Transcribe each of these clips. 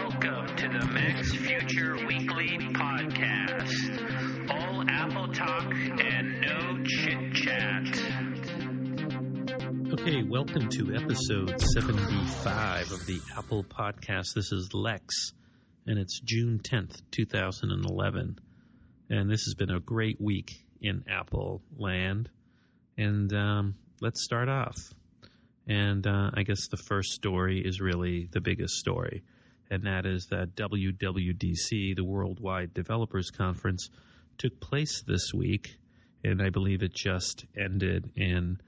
Welcome to the Max Future Weekly Podcast. All Apple talk and no chit-chat. Okay, welcome to episode 75 of the Apple Podcast. This is Lex, and it's June 10th, 2011. And this has been a great week in Apple land. And let's start off. And I guess the first story is really the biggest story, and that is that WWDC, the Worldwide Developers Conference, took place this week, and I believe it just ended in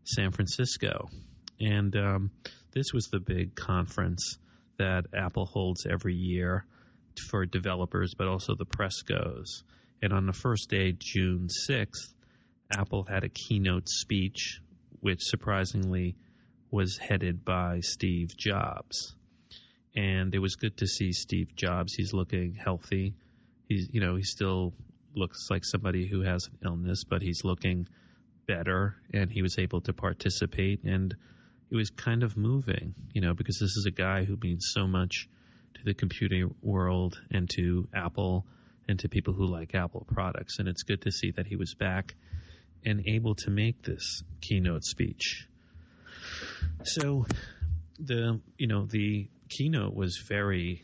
San Francisco. And this was the big conference that Apple holds every year for developers, but also the press goes. And on the first day, June 6th, Apple had a keynote speech, which surprisingly was headed by Steve Jobs. And it was good to see Steve Jobs. He's looking healthy. He still looks like somebody who has an illness, but he's looking better, and he was able to participate. And it was kind of moving, because this is a guy who means so much to the computing world and to Apple and to people who like Apple products. And it's good to see that he was back and able to make this keynote speech. So the keynote was very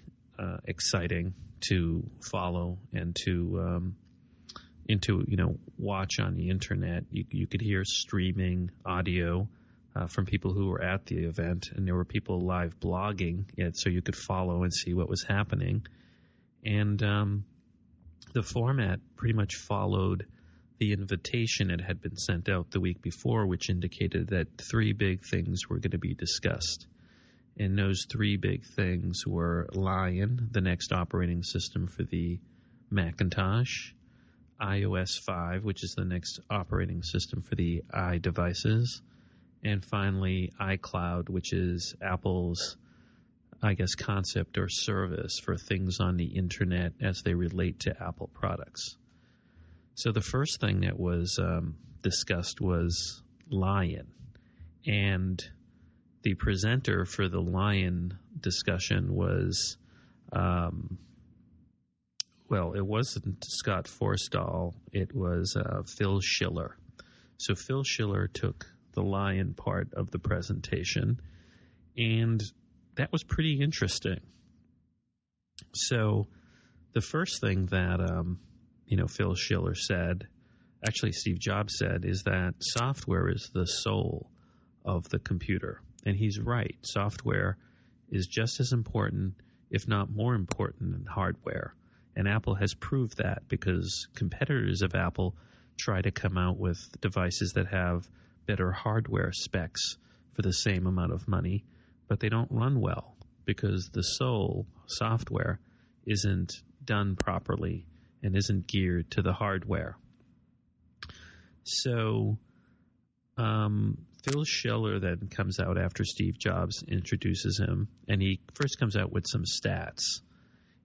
exciting to follow and to watch on the internet. You could hear streaming audio from people who were at the event, and there were people live blogging it, so you could follow and see what was happening. And the format pretty much followed the invitation that had been sent out the week before, which indicated that three big things were going to be discussed. And those three big things were Lion, the next operating system for the Macintosh, iOS 5, which is the next operating system for the iDevices, and finally iCloud, which is Apple's, concept or service for things on the internet as they relate to Apple products. So the first thing that was discussed was Lion. And the presenter for the Lion discussion was, it wasn't Scott Forstall. It was Phil Schiller. So Phil Schiller took the Lion part of the presentation, and that was pretty interesting. So the first thing that Phil Schiller said, actually Steve Jobs said, is that software is the soul of the computer. And he's right. Software is just as important, if not more important, than hardware. And Apple has proved that, because competitors of Apple try to come out with devices that have better hardware specs for the same amount of money, but they don't run well because the soul, software, isn't done properly and isn't geared to the hardware. So Phil Schiller then comes out after Steve Jobs introduces him, and he first comes out with some stats.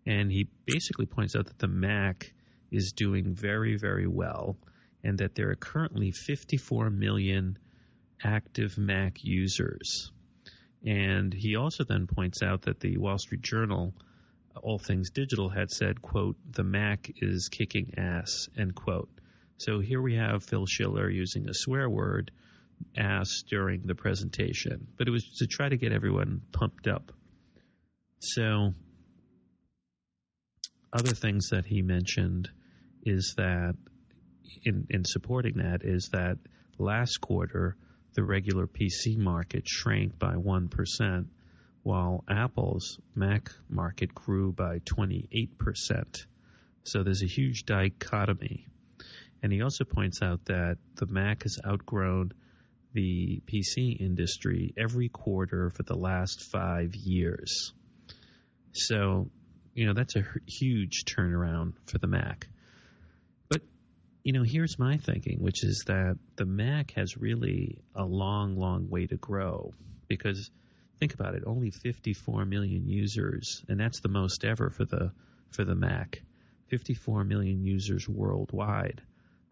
And he basically points out that the Mac is doing very, very well, and that there are currently 54 million active Mac users. And he also then points out that the Wall Street Journal, All Things Digital, had said, quote, "The Mac is kicking ass," end quote. So here we have Phil Schiller using a swear word, ass, during the presentation. But it was to try to get everyone pumped up. So other things that he mentioned is that, in supporting that, is that last quarter, the regular PC market shrank by 1%, while Apple's Mac market grew by 28%. So there's a huge dichotomy. And he also points out that the Mac has outgrown the PC industry every quarter for the last 5 years. So, that's a huge turnaround for the Mac. But, here's my thinking, which is that the Mac has really a long, long way to grow, because think about it, only 54 million users, and that's the most ever for the Mac. 54 million users worldwide.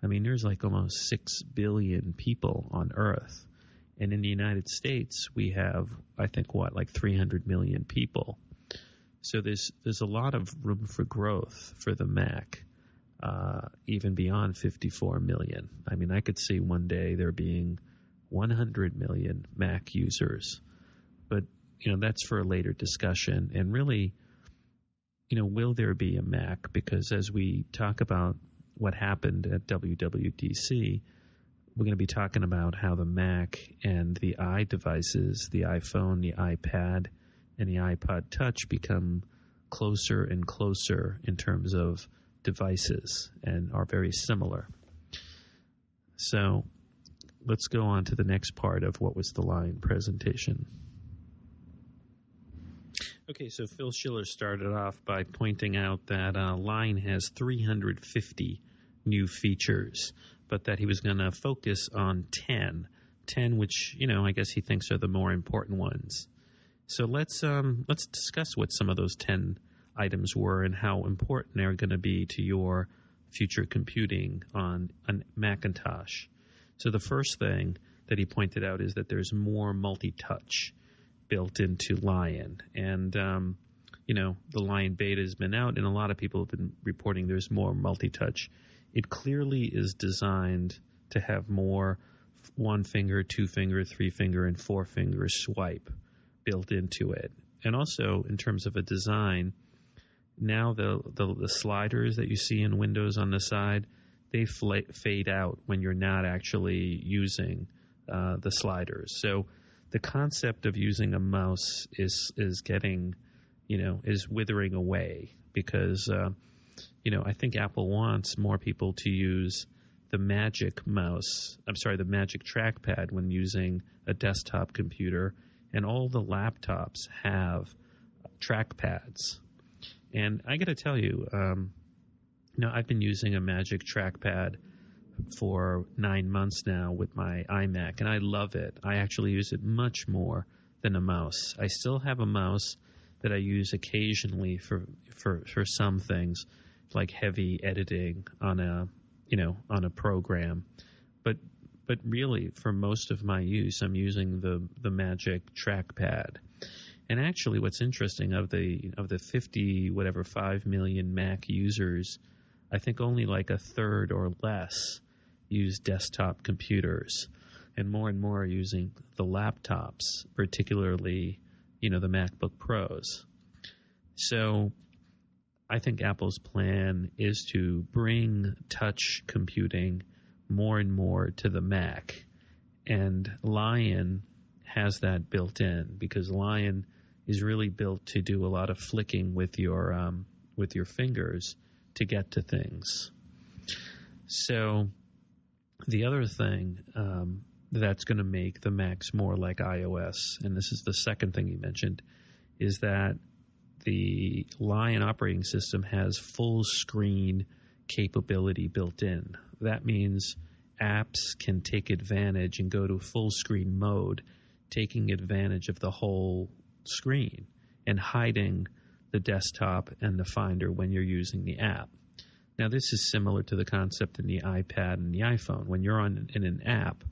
I mean, there's like almost 6 billion people on Earth. And in the United States, we have, I think, like 300 million people. So there's a lot of room for growth for the Mac, even beyond 54 million. I mean, I could see one day there being 100 million Mac users, but that's for a later discussion. And really, will there be a Mac? Because as we talk about what happened at WWDC, we're going to be talking about how the Mac and the iDevices, the iPhone, the iPad, and the iPod Touch become closer and closer in terms of devices and are very similar. So let's go on to the next part of what was the Lion presentation. Okay, so Phil Schiller started off by pointing out that Lion has 350 new features, but that he was going to focus on 10 which, I guess he thinks are the more important ones. So let's discuss what some of those 10 items were and how important they're going to be to your future computing on Macintosh. So the first thing that he pointed out is that there's more multi-touch built into Lion. And, the Lion beta has been out, and a lot of people have been reporting there's more multi-touch. It clearly is designed to have more 1-finger, 2-finger, 3-finger, and 4-finger swipe built into it. And also, in terms of a design, now the sliders that you see in Windows on the side, they fade out when you're not actually using the sliders. So the concept of using a mouse is getting, is withering away because, I think Apple wants more people to use the Magic trackpad when using a desktop computer, and all the laptops have trackpads. And I got to tell you, I've been using a Magic trackpad for 9 months now with my iMac, and I love it. I actually use it much more than a mouse. I still have a mouse that I use occasionally for some things, like heavy editing on a program. But really, for most of my use, I'm using the Magic trackpad. And actually, what's interesting, of the 5 million Mac users, I think only like a third or less use desktop computers, and more are using the laptops, particularly, the MacBook Pros. So I think Apple's plan is to bring touch computing more and more to the Mac, and Lion has that built in because Lion is really built to do a lot of flicking with your fingers to get to things. So the other thing that's going to make the Macs more like iOS, and this is the second thing he mentioned, is that the Lion operating system has full screen capability built in. That means apps can take advantage and go to full screen mode, taking advantage of the whole screen and hiding the desktop and the Finder when you're using the app. Now, this is similar to the concept in the iPad and the iPhone. When you're in an app,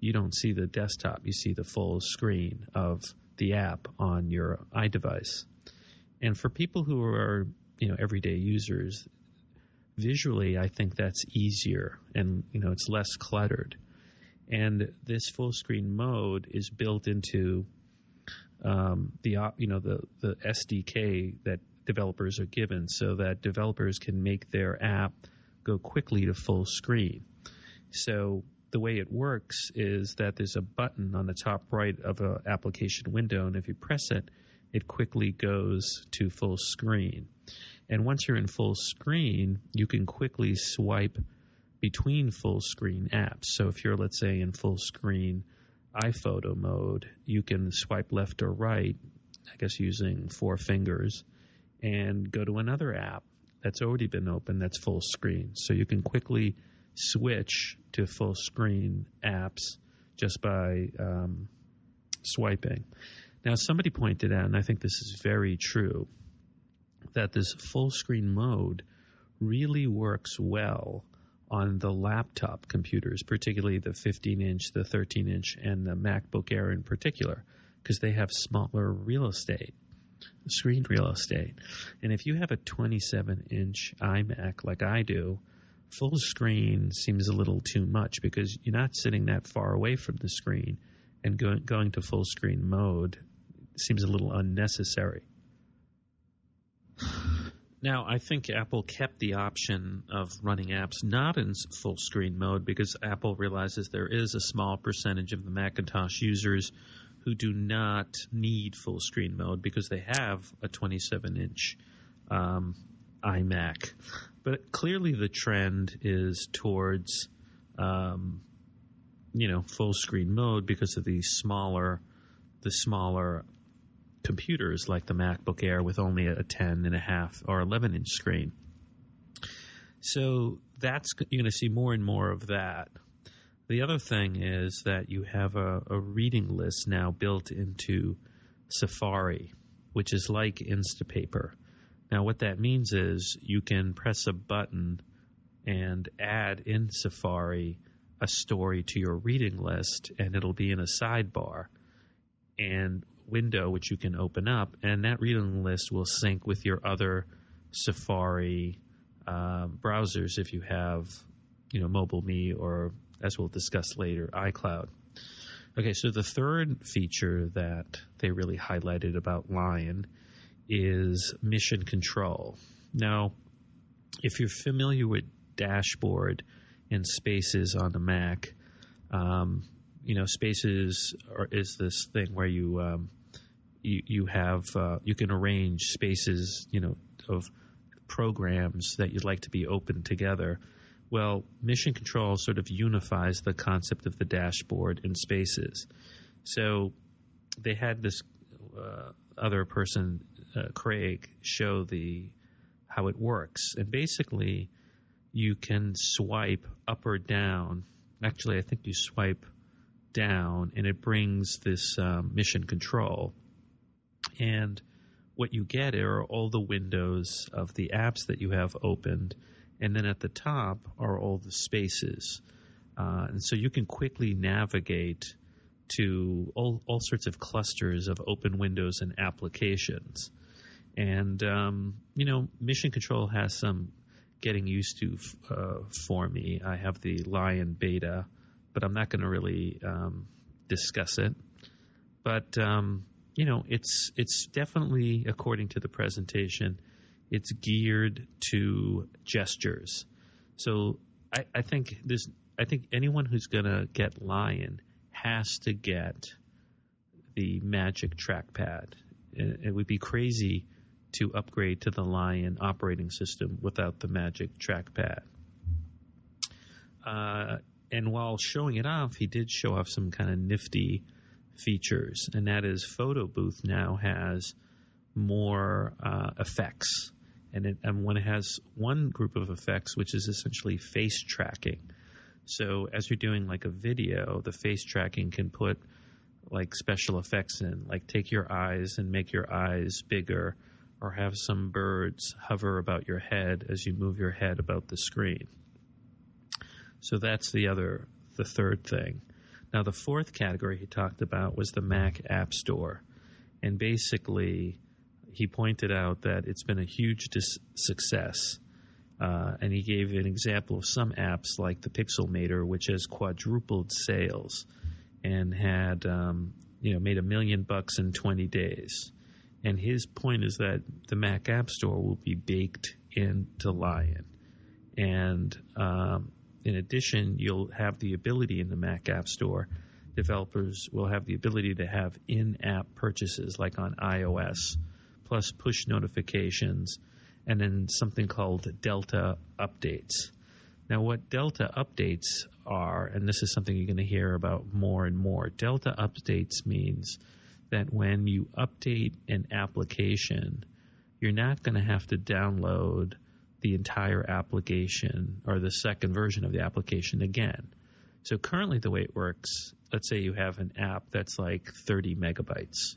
you don't see the desktop. You see the full screen of the app on your iDevice. And for people who are, everyday users, visually, I think that's easier and, it's less cluttered. And this full screen mode is built into the SDK that developers are given, so that developers can make their app go quickly to full screen. So the way it works is that there's a button on the top right of an application window, and if you press it, it quickly goes to full screen. And once you're in full screen, you can quickly swipe between full screen apps. So if you're, let's say, in full screen iPhoto mode, you can swipe left or right, I guess using 4 fingers, and go to another app that's already been open that's full screen. So you can quickly switch to full screen apps just by swiping. Now, somebody pointed out, and I think this is very true, that this full screen mode really works well on the laptop computers, particularly the 15-inch, the 13-inch, and the MacBook Air in particular, because they have smaller real estate. screen real estate. And if you have a 27-inch iMac like I do, full screen seems a little too much because you're not sitting that far away from the screen, and going to full screen mode seems a little unnecessary. Now, I think Apple kept the option of running apps not in full screen mode because Apple realizes there is a small percentage of the Macintosh users who do not need full screen mode because they have a 27-inch iMac. But clearly the trend is towards, full screen mode because of the smaller computers like the MacBook Air with only a 10.5 or 11-inch screen. So you're going to see more and more of that. The other thing is that you have a reading list now built into Safari, which is like Instapaper. Now, what that means is you can press a button and add in Safari a story to your reading list, and it'll be in a sidebar and window which you can open up, and that reading list will sync with your other Safari browsers if you have, MobileMe or, as we'll discuss later, iCloud. Okay, so the third feature that they really highlighted about Lion is mission control. Now, if you're familiar with Dashboard and Spaces on the Mac, Spaces is this thing where you can arrange spaces, of programs that you'd like to be open together. Well, Mission Control sort of unifies the concept of the dashboard in Spaces. So they had this other person, Craig, show how it works. And basically, you can swipe up or down. Actually, I think you swipe down, and it brings this Mission Control. And what you get are all the windows of the apps that you have opened, and then at the top are all the spaces. And so you can quickly navigate to all sorts of clusters of open windows and applications. And, Mission Control has some getting used to for me. I have the Lion beta, but I'm not going to really discuss it. But, it's definitely, according to the presentation, it's geared to gestures. So I think anyone who's going to get Lion has to get the Magic Trackpad. It would be crazy to upgrade to the Lion operating system without the Magic Trackpad. And while showing it off, he did show off some kind of nifty features, and that is Photo Booth now has more effects. And when it has one group of effects, which is essentially face tracking. So as you're doing like a video, the face tracking can put like special effects in, like take your eyes and make your eyes bigger, or have some birds hover about your head as you move your head about the screen. So that's the third thing. Now, the fourth category he talked about was the Mac App Store. And basically, he pointed out that it's been a huge success. And he gave an example of some apps like the Pixelmator, which has quadrupled sales and had, made $1 million in 20 days. And his point is that the Mac App Store will be baked into Lion. And in addition, you'll have the ability in the Mac App Store, developers will have the ability to have in-app purchases like on iOS, plus push notifications, and then something called Delta updates. Now, what Delta updates are, and this is something you're going to hear about more and more, Delta updates means that when you update an application, you're not going to have to download the entire application or the second version of the application again. So currently the way it works, let's say you have an app that's like 30 megabytes.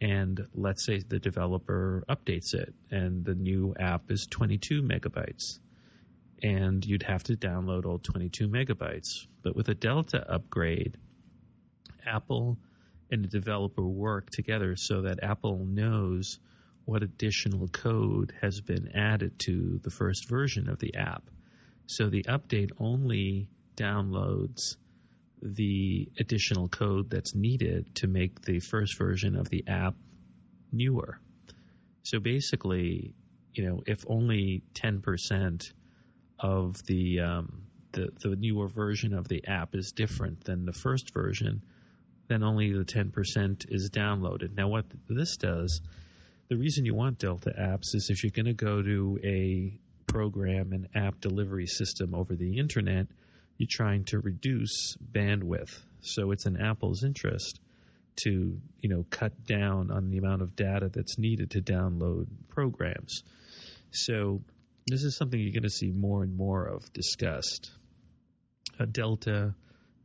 And let's say the developer updates it and the new app is 22 megabytes. And you'd have to download all 22 megabytes. But with a Delta upgrade, Apple and the developer work together so that Apple knows what additional code has been added to the first version of the app. So the update only downloads the additional code that's needed to make the first version of the app newer. So basically, if only 10% of the newer version of the app is different than the first version, then only the 10% is downloaded. Now, what this does, the reason you want Delta apps is if you're going to go to a program and app delivery system over the internet, you're trying to reduce bandwidth. So it's in Apple's interest to, cut down on the amount of data that's needed to download programs. So this is something you're going to see more and more of discussed. Delta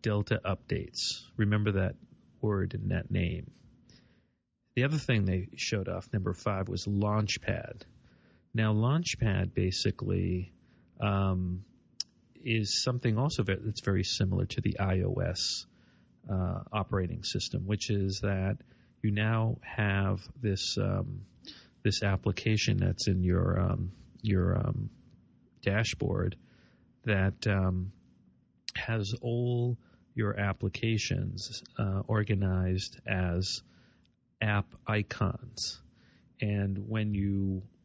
updates. Remember that word in that name. The other thing they showed off, number 5, was Launchpad. Now, Launchpad basically is something also that's very similar to the iOS operating system, which is that you now have this application that's in your dashboard that has all your applications organized as app icons. And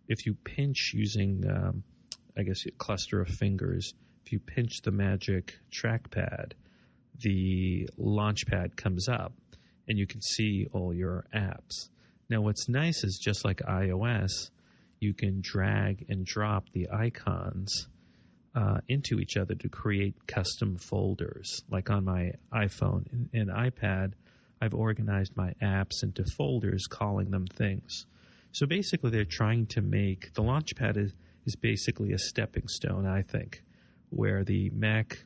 if you pinch using, a cluster of fingers, if you pinch the magic trackpad, the Launchpad comes up and you can see all your apps. Now, what's nice is just like iOS, you can drag and drop the icons into each other to create custom folders. Like on my iPhone and iPad, I've organized my apps into folders, calling them things. So basically, they're trying to make the Launchpad is basically a stepping stone, I think, where the Mac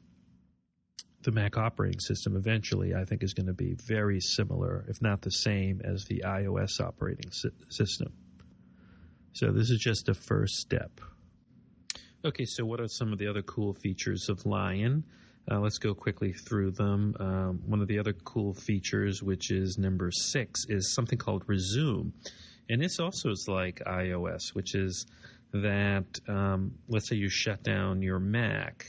operating system eventually, I think, is going to be very similar, if not the same, as the iOS operating system. So this is just a first step. Okay, so what are some of the other cool features of Lion? Let's go quickly through them. One of the other cool features, which is number 6, is something called Resume. And this also is like iOS, which is that, let's say you shut down your Mac.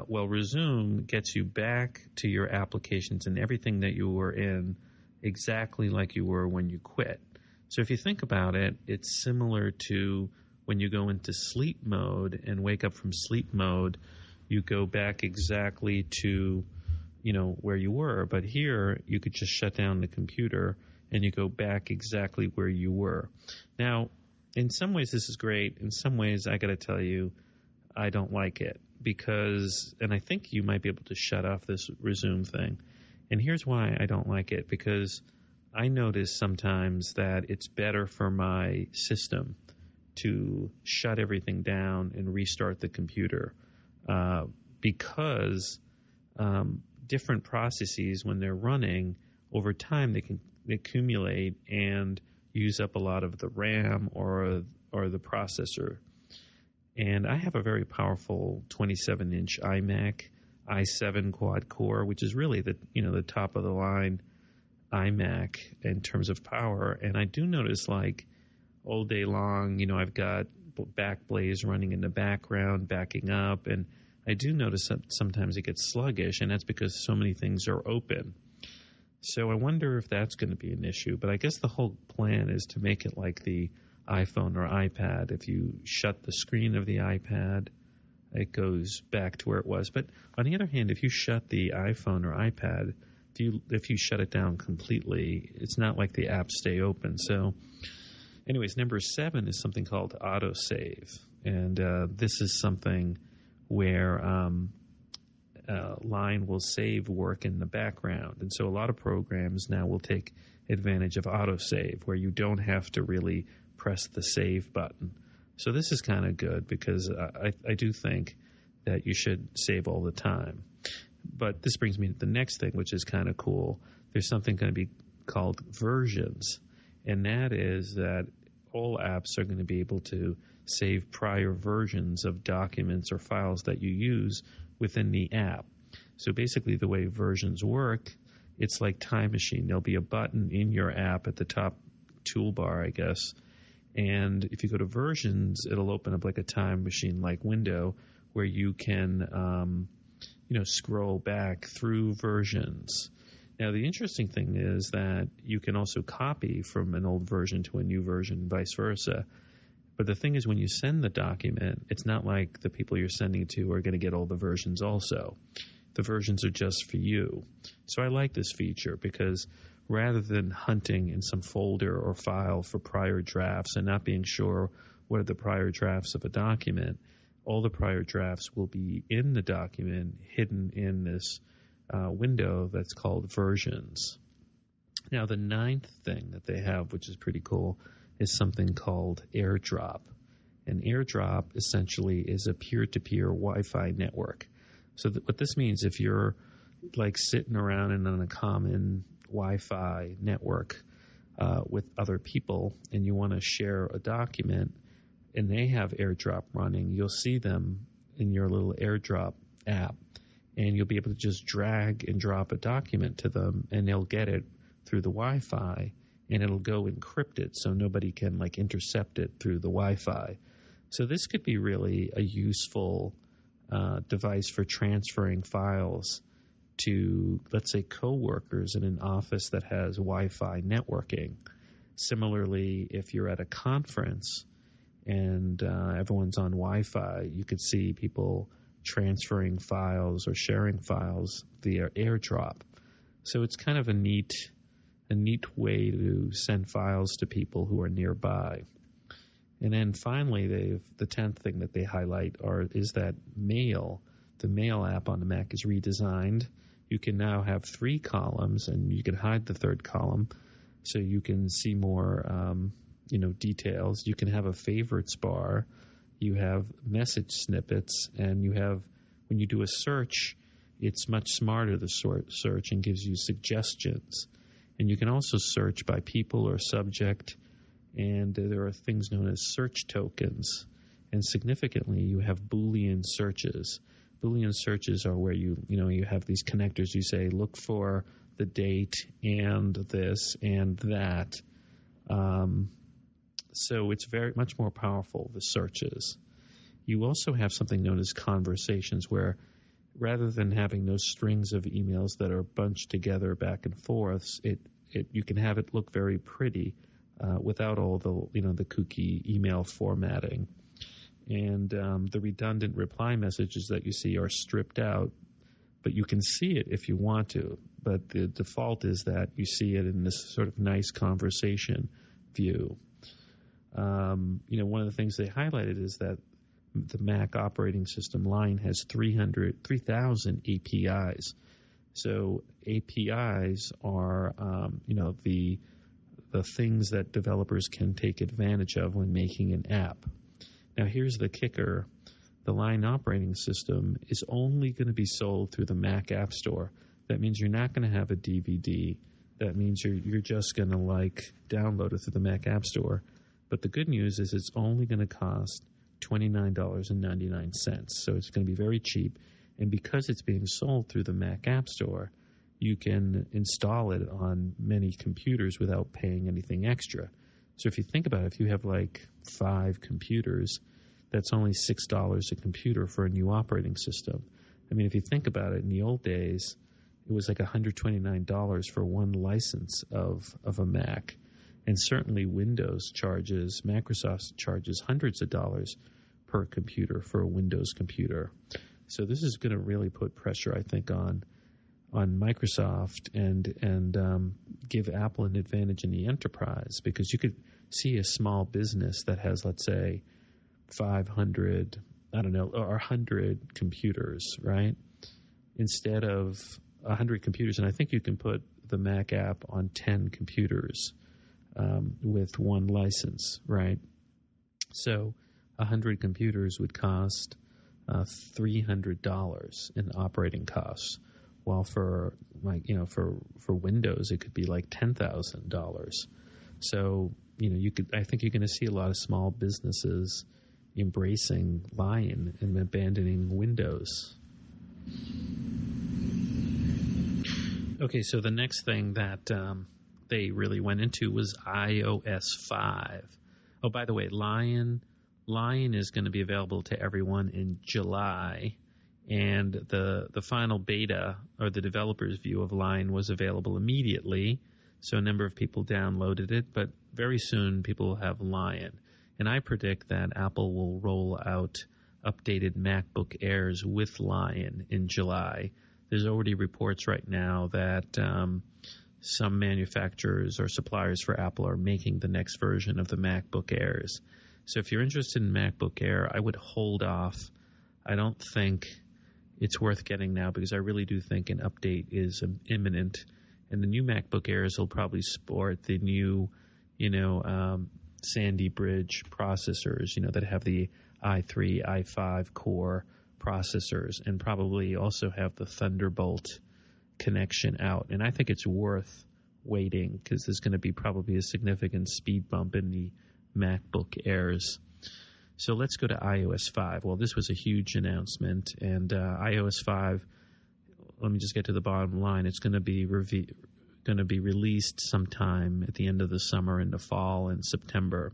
Resume gets you back to your applications and everything that you were in exactly like you were when you quit. So if you think about it, it's similar to when you go into sleep mode and wake up from sleep mode, you go back exactly to, where you were. But here, you could just shut down the computer and you go back exactly where you were. Now, in some ways, this is great. In some ways, I got to tell you, I don't like it because, and I think you might be able to shut off this resume thing. And here's why I don't like it, because I notice sometimes that it's better for my system to shut everything down and restart the computer because different processes, when they're running, over time they can accumulate and use up a lot of the RAM or the processor. And I have a very powerful 27-inch iMac, i7 quad-core, which is really the top of the line iMac in terms of power. And I do notice, like, all day long, I've got Backblaze running in the background, backing up, and I do notice that sometimes it gets sluggish, and that's because so many things are open. So I wonder if that's going to be an issue. But I guess the whole plan is to make it like the iPhone or iPad. If you shut the screen of the iPad, it goes back to where it was. But on the other hand, if you shut the iPhone or iPad, if you shut it down completely, it's not like the apps stay open. So anyways, number 7 is something called autosave. And this is something where Lion will save work in the background. And so a lot of programs now will take advantage of autosave, where you don't have to really press the save button. So this is kind of good because I do think that you should save all the time. But this brings me to the next thing, which is kind of cool. There's something going to be called versions, and that is that all apps are going to be able to save prior versions of documents or files that you use within the app. So basically the way versions work it's like Time Machine. There'll be a button in your app at the top toolbar, I guess. And if you go to versions, it'll open up like a Time Machine-like window where you can, scroll back through versions. Now, the interesting thing is that you can also copy from an old version to a new version, vice versa. But the thing is, when you send the document, it's not like the people you're sending to are going to get all the versions also. The versions are just for you. So I like this feature because rather than hunting in some folder or file for prior drafts and not being sure what are the prior drafts of a document, all the prior drafts will be in the document, hidden in this window that's called versions. Now, the ninth thing that they have, which is pretty cool, is something called AirDrop. And AirDrop essentially is a peer-to-peer Wi-Fi network. So what this means, if you're like sitting around and on a common Wi-Fi network with other people and you want to share a document and they have AirDrop running, you'll see them in your little AirDrop app and you'll be able to just drag and drop a document to them and they'll get it through the Wi-Fi and it'll go encrypted so nobody can like intercept it through the Wi-Fi. So this could be really a useful device for transferring files to, let's say, coworkers in an office that has Wi-Fi networking. Similarly, if you're at a conference and everyone's on Wi-Fi, you could see people transferring files or sharing files via AirDrop. So it's kind of a neat way to send files to people who are nearby. And then finally, the 10th thing that they highlight is that Mail. The Mail app on the Mac is redesigned. You can now have 3 columns, and you can hide the third column so you can see more details. You can have a favorites bar. You have message snippets, and you have, when you do a search, it's much smarter, the search, and gives you suggestions. And you can also search by people or subject, and there are things known as search tokens. And significantly, you have Boolean searches. Boolean searches are where you have these connectors. You say, look for the date and this and that. So it's very much more powerful, the searches. You also have something known as conversations, where rather than having those strings of emails that are bunched together back and forth, you can have it look very pretty without all the kooky email formatting. And the redundant reply messages that you see are stripped out, but you can see it if you want to. But the default is that you see it in this sort of nice conversation view. One of the things they highlighted is that the Mac operating system Lion has 3,000 APIs. So APIs are, the things that developers can take advantage of when making an app. Now, here's the kicker. The Lion operating system is only going to be sold through the Mac App Store. That means you're not going to have a DVD. That means you're just going to download it through the Mac App Store. But the good news is it's only going to cost $29.99. So it's going to be very cheap. And because it's being sold through the Mac App Store, you can install it on many computers without paying anything extra. So if you think about it, if you have 5 computers, that's only $6 a computer for a new operating system. I mean, if you think about it, in the old days, it was like $129 for one license of a Mac. And certainly Microsoft charges hundreds of dollars per computer for a Windows computer. So this is going to really put pressure, I think, on Microsoft and give Apple an advantage in the enterprise, because you could see a small business that has, let's say, 500, or 100 computers, right? Instead of 100 computers, and I think you can put the Mac app on 10 computers with one license, right? So 100 computers would cost $300 in operating costs, while for Windows it could be like $10,000. So I think you're going to see a lot of small businesses embracing Lion and abandoning Windows. Okay, so the next thing that they really went into was iOS 5. Oh, by the way, Lion is going to be available to everyone in July, and the final beta, or the developer's view of Lion, was available immediately. So a number of people downloaded it, but very soon people will have Lion. And I predict that Apple will roll out updated MacBook Airs with Lion in July. There's already reports right now that some manufacturers or suppliers for Apple are making the next version of the MacBook Airs. So if you're interested in MacBook Air, I would hold off. I don't think it's worth getting now, because I really do think an update is imminent. And the new MacBook Airs will probably sport the new, Sandy Bridge processors, that have the i3, i5 core processors, and probably also have the Thunderbolt connection out. And I think it's worth waiting, because there's going to be probably a significant speed bump in the MacBook Airs. So let's go to iOS 5. Well, this was a huge announcement, and iOS 5, let me just get to the bottom line. It's going to be released sometime at the end of the summer, in the fall, in September.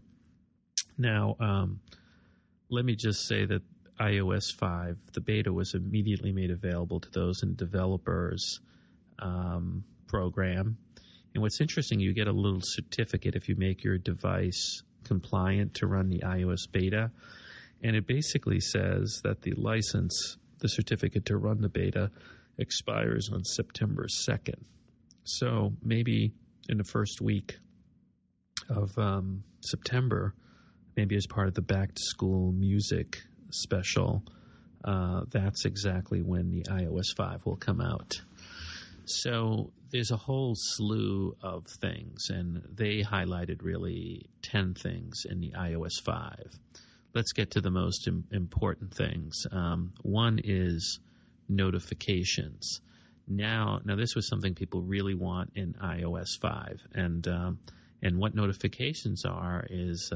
Now, let me just say that iOS 5, the beta was immediately made available to those in developers program. And what's interesting, you get a little certificate if you make your device compliant to run the iOS beta. And it basically says that the certificate to run the beta, expires on September 2nd. So maybe in the first week of September, maybe as part of the back-to-school music special, that's exactly when the iOS 5 will come out. So there's a whole slew of things, and they highlighted really 10 things in the iOS 5. Let's get to the most important things. One is notifications. Now this was something people really want in iOS 5, and what notifications are is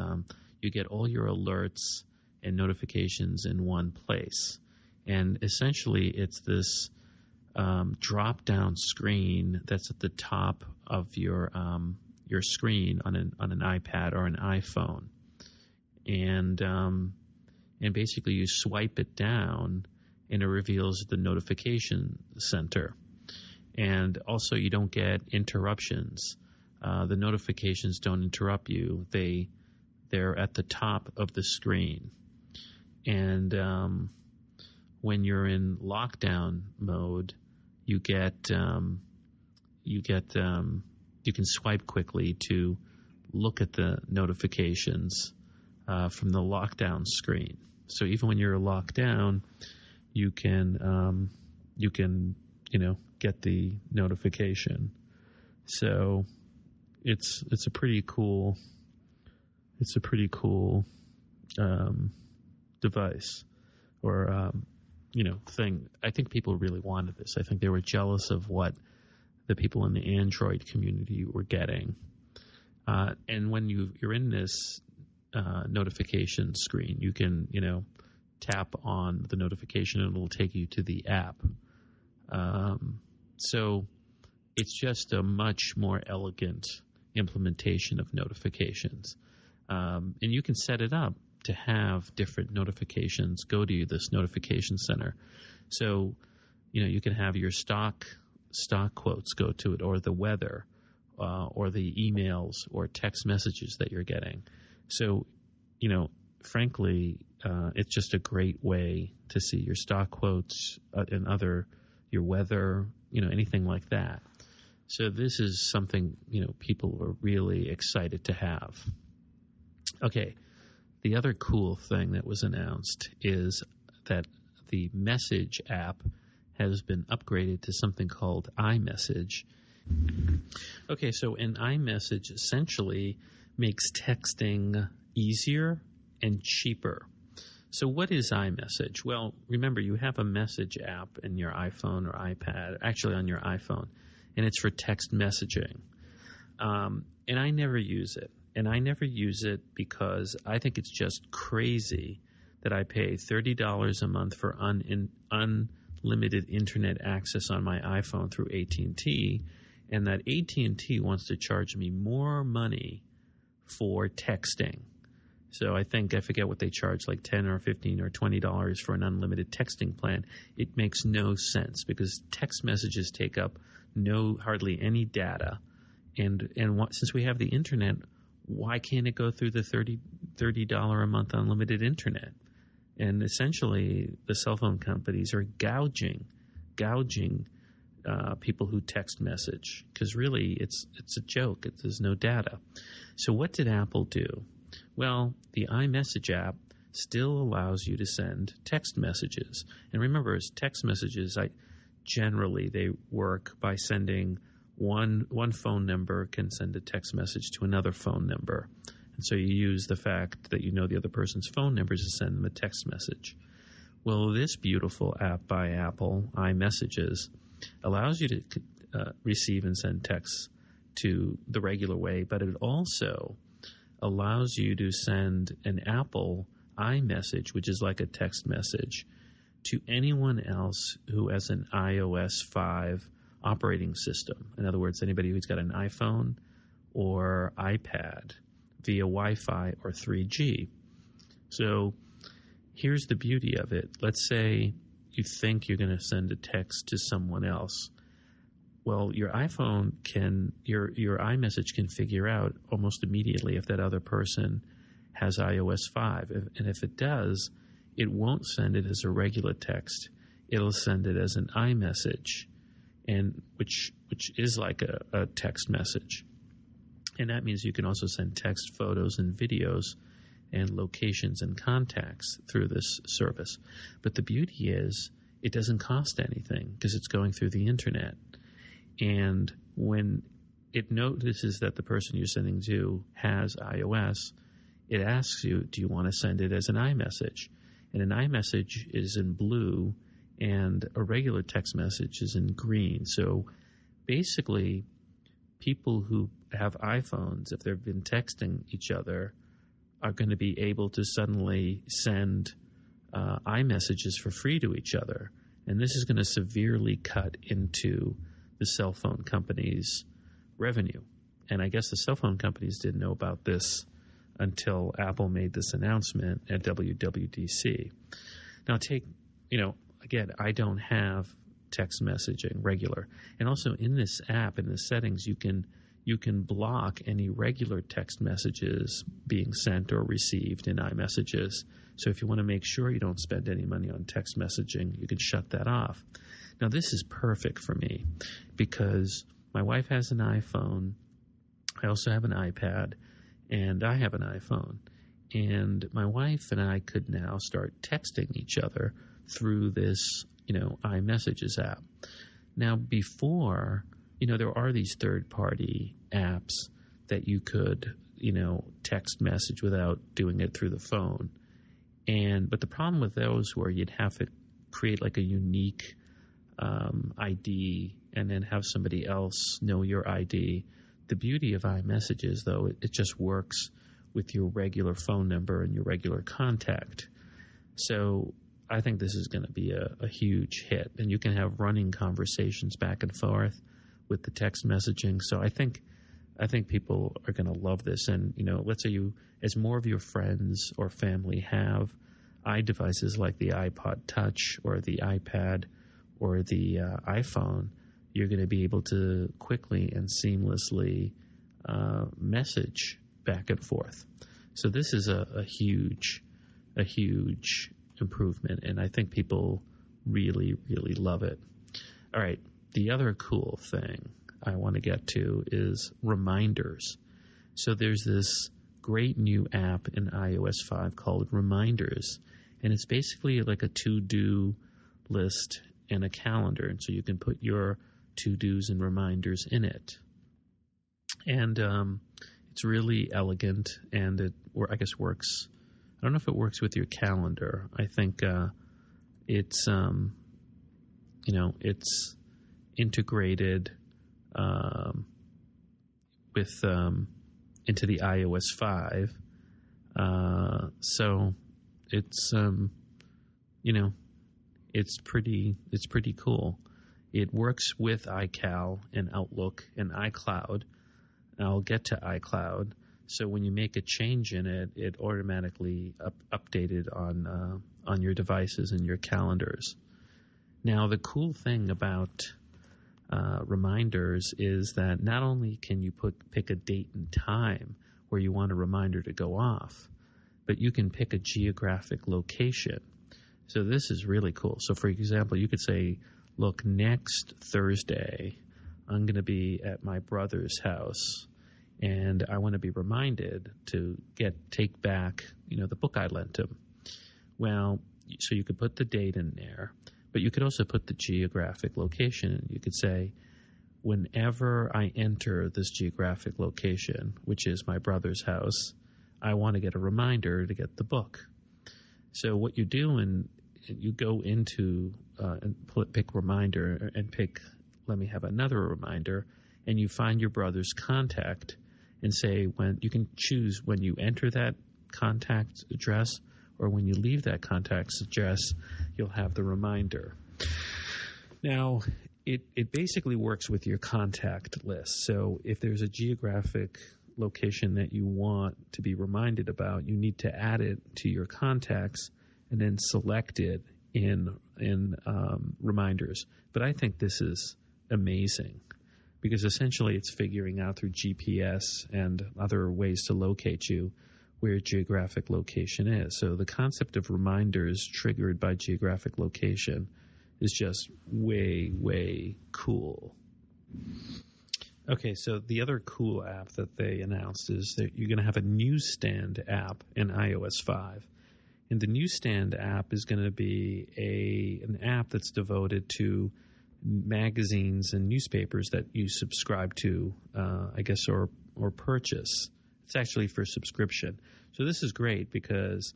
you get all your alerts and notifications in one place, and essentially it's this drop-down screen that's at the top of your screen on an iPad or an iPhone, and basically you swipe it down, and it reveals the notification center. And also, you don't get interruptions. The notifications don't interrupt you. They're at the top of the screen. And when you're in lockdown mode, you can swipe quickly to look at the notifications from the lockdown screen. So even when you're locked down, you can get the notification. So it's a pretty cool device, or thing. I think people really wanted this. I think they were jealous of what the people in the Android community were getting. And when you're in this notification screen, you can tap on the notification and it'll take you to the app. So it's just a much more elegant implementation of notifications. And you can set it up to have different notifications go to this notification center. So, you can have your stock quotes go to it, or the weather, or the emails or text messages that you're getting. So, frankly, it's just a great way to see your stock quotes and your weather, anything like that. So this is something, people are really excited to have. Okay. The other cool thing that was announced is that the Message app has been upgraded to something called iMessage. Okay, so an iMessage essentially makes texting easier and cheaper. So what is iMessage? Well, remember, you have a Message app in your iPhone or iPad, actually on your iPhone, and it's for text messaging. And I never use it. And I never use it because I think it's just crazy that I pay $30 a month for unlimited internet access on my iPhone through AT&T, and that AT&T wants to charge me more money for texting. So I forget what they charge, like $10 or $15 or $20 for an unlimited texting plan. It makes no sense because text messages take up hardly any data. And since we have the internet, why can't it go through the $30 a month unlimited internet? And essentially, the cell phone companies are gouging people who text message, because really it's a joke. There's no data. So what did Apple do? Well, the iMessage app still allows you to send text messages. And remember, as text messages, generally they work by sending one phone number can send a text message to another phone number. And so you use the fact that you know the other person's phone numbers to send them a text message. Well, this beautiful app by Apple, iMessages, allows you to receive and send texts to the regular way, but it also allows you to send an Apple iMessage, which is like a text message, to anyone else who has an iOS 5 operating system. In other words, anybody who's got an iPhone or iPad via Wi-Fi or 3G. So here's the beauty of it. Let's say you think you're going to send a text to someone else. Well, your iPhone your iMessage can figure out almost immediately if that other person has iOS 5. And if it does, it won't send it as a regular text. It'll send it as an iMessage, and which is like a text message. And that means you can also send text, photos, and videos and locations and contacts through this service. But the beauty is it doesn't cost anything because it's going through the internet. And when it notices that the person you're sending to has iOS, it asks you, do you want to send it as an iMessage? And an iMessage is in blue and a regular text message is in green. So basically, people who have iPhones, if they've been texting each other, are going to be able to suddenly send iMessages for free to each other. And this is going to severely cut into the cell phone companies' revenue. And I guess the cell phone companies didn't know about this until Apple made this announcement at WWDC. Now again, I don't have text messaging regular. And also in this app, in the settings, you can block any regular text messages being sent or received in iMessages. So if you want to make sure you don't spend any money on text messaging, you can shut that off. Now, this is perfect for me because my wife has an iPhone. I also have an iPad, and I have an iPhone. And my wife and I could now start texting each other through this, iMessages app. Now, before, there are these third-party apps that you could, text message without doing it through the phone. But the problem with those were you'd have to create like a unique ID and then have somebody else know your ID. The beauty of iMessages, though, it just works with your regular phone number and your regular contact. So I think this is going to be a huge hit. And you can have running conversations back and forth with the text messaging. So I think people are going to love this. And, let's say as more of your friends or family have iDevices like the iPod Touch or the iPad or the iPhone, you're going to be able to quickly and seamlessly message back and forth. So this is a huge improvement, and I think people really, really love it. All right, the other cool thing I want to get to is reminders. So there's this great new app in iOS 5 called Reminders, and it's basically like a to-do list and a calendar, and so you can put your to-dos and reminders in it. And it's really elegant, and it works. I don't know if it works with your calendar. I think it's it's integrated with into the iOS 5. So it's it's pretty cool. It works with iCal and Outlook and iCloud. I'll get to iCloud. So when you make a change in it, it automatically updated on your devices and your calendars. Now, the cool thing about reminders is that not only can you pick a date and time where you want a reminder to go off, but you can pick a geographic location. So this is really cool. So, for example, you could say, look, next Thursday, I'm going to be at my brother's house, and I want to be reminded to take back, the book I lent him. Well, so you could put the date in there, but you could also put the geographic location. You could say, whenever I enter this geographic location, which is my brother's house, I want to get a reminder to get the book. So what you do, and you go into and pick reminder and pick, let me have another reminder, and you find your brother's contact and say, when you can choose when you enter that contact address or when you leave that contact address, you'll have the reminder. Now, it basically works with your contact list. So if there's a geographic location that you want to be reminded about, you need to add it to your contacts and then select it in reminders. But I think this is amazing because essentially it's figuring out through GPS and other ways to locate you where geographic location is. So the concept of reminders triggered by geographic location is just way, way cool. Okay, so the other cool app that they announced is that you're going to have a newsstand app in iOS 5. And the newsstand app is going to be an app that's devoted to magazines and newspapers that you subscribe to, I guess, or purchase. It's actually for subscription. So this is great because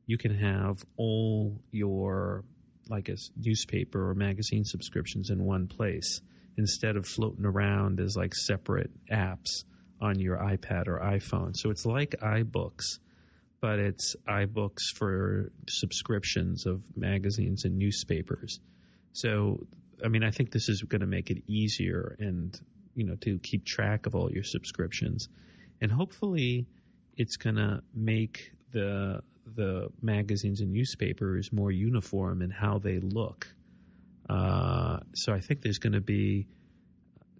you can have all your, like, a newspaper or magazine subscriptions in one place instead of floating around as like separate apps on your iPad or iPhone. So it's like iBooks, but it's iBooks for subscriptions of magazines and newspapers. So, I mean, I think this is going to make it easier and, to keep track of all your subscriptions. And hopefully it's going to make the magazines and newspapers more uniform in how they look. So I think there's going to be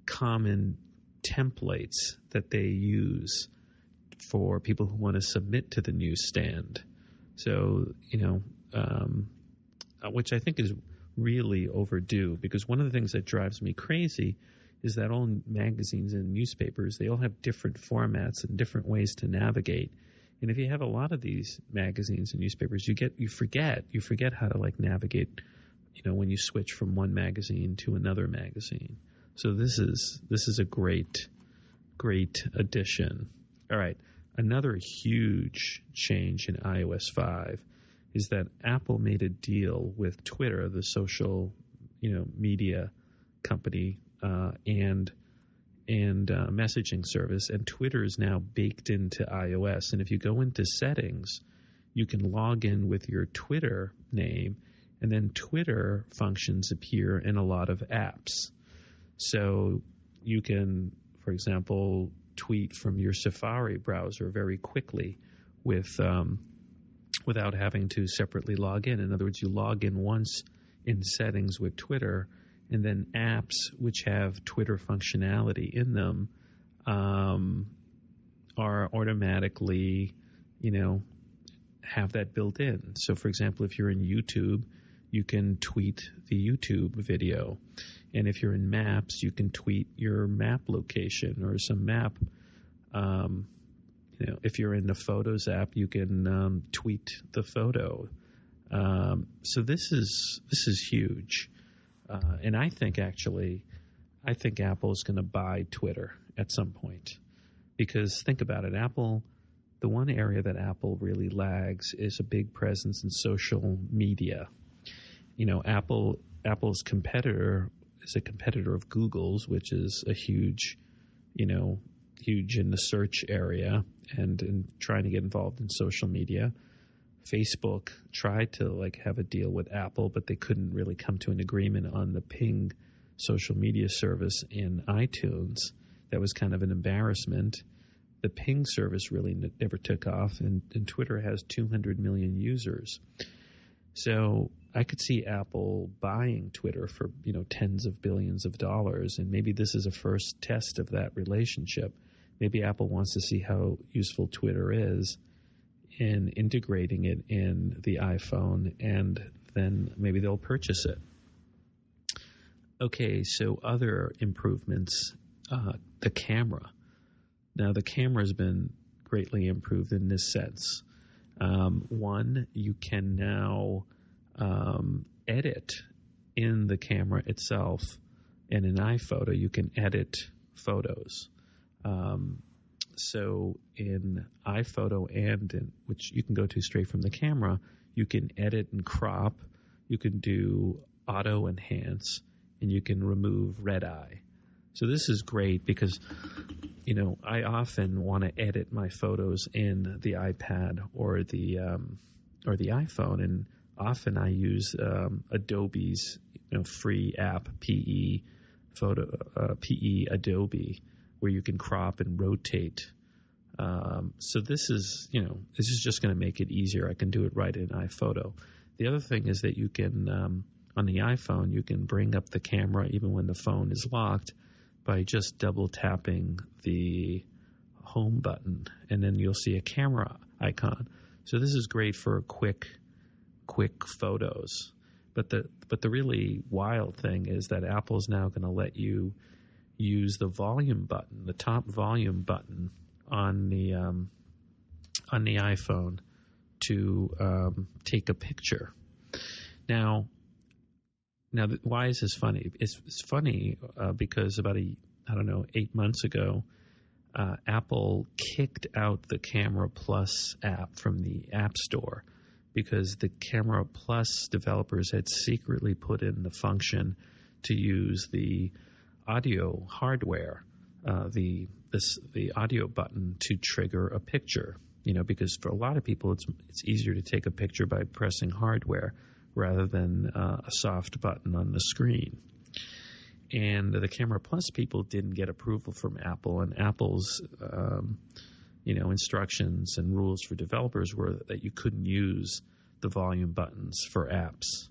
common templates that they use for people who want to submit to the newsstand. So, which I think is really overdue, because one of the things that drives me crazy is that all magazines and newspapers, they all have different formats and different ways to navigate. And if you have a lot of these magazines and newspapers, you forget how to like navigate, when you switch from one magazine to another magazine. So this is a great addition. All right. Another huge change in iOS 5 is that Apple made a deal with Twitter, the social, media company, and messaging service, and Twitter is now baked into iOS. And if you go into settings, you can log in with your Twitter name, and then Twitter functions appear in a lot of apps. So you can, for example, tweet from your Safari browser very quickly without having to separately log in. In other words, you log in once in settings with Twitter, and then apps which have Twitter functionality in them are automatically, have that built in. So, for example, if you're in YouTube, you can tweet the YouTube video. And if you're in Maps, you can tweet your map location or some map. If you're in the Photos app, you can tweet the photo. So this is huge. And I think Apple is going to buy Twitter at some point, because think about it. The one area that Apple really lags is a big presence in social media. Apple's competitor is a competitor of Google's, which is a huge in the search area and in trying to get involved in social media. Facebook tried to like have a deal with Apple, but they couldn't really come to an agreement on the Ping social media service in iTunes. That was kind of an embarrassment. The Ping service really never took off, and Twitter has 200 million users. So I could see Apple buying Twitter for, tens of billions of dollars, and maybe this is a first test of that relationship. Maybe Apple wants to see how useful Twitter is in integrating it in the iPhone, and then maybe they'll purchase it. Okay, so other improvements, the camera. Now, the camera has been greatly improved in this sense. One, you can now edit in the camera itself. In an iPhoto, you can edit photos. So in iPhoto which you can go to straight from the camera, you can edit and crop. You can do auto enhance, and you can remove red eye. So this is great because, I often want to edit my photos in the iPad or the iPhone, and often I use Adobe's free app, PE Adobe, where you can crop and rotate. So this is just going to make it easier. I can do it right in iPhoto. The other thing is that you can, on the iPhone, you can bring up the camera even when the phone is locked by just double tapping the home button, and then you'll see a camera icon. So this is great for quick photos. But the really wild thing is that Apple's now going to let you use the volume button, the top volume button on the iPhone to take a picture. Now, why is this funny? It's funny because about 8 months ago, Apple kicked out the Camera Plus app from the App Store because the Camera Plus developers had secretly put in the function to use the audio hardware, the audio button to trigger a picture. Because for a lot of people, it's easier to take a picture by pressing hardware rather than a soft button on the screen. And the Camera Plus people didn't get approval from Apple, and Apple's instructions and rules for developers were that you couldn't use the volume buttons for apps.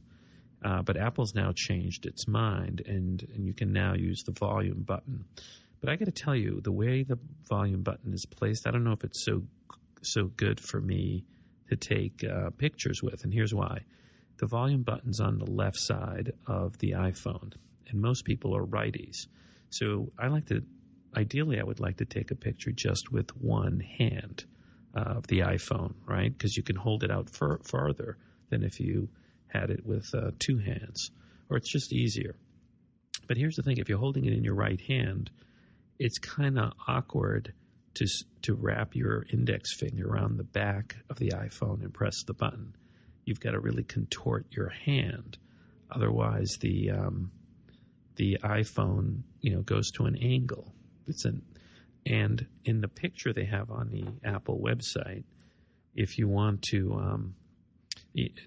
But Apple's now changed its mind, and you can now use the volume button. But I got to tell you, the way the volume button is placed, I don't know if it's so good for me to take pictures with, and here's why. The volume button's on the left side of the iPhone, and most people are righties. So ideally I would like to take a picture just with one hand of the iPhone, right? Because you can hold it out farther than if you had it with two hands, or it's just easier. But here's the thing, if you're holding it in your right hand, it's kind of awkward to wrap your index finger around the back of the iPhone and press the button. You've got to really contort your hand. Otherwise, the iPhone, goes to an angle. And in the picture they have on the Apple website, if you want to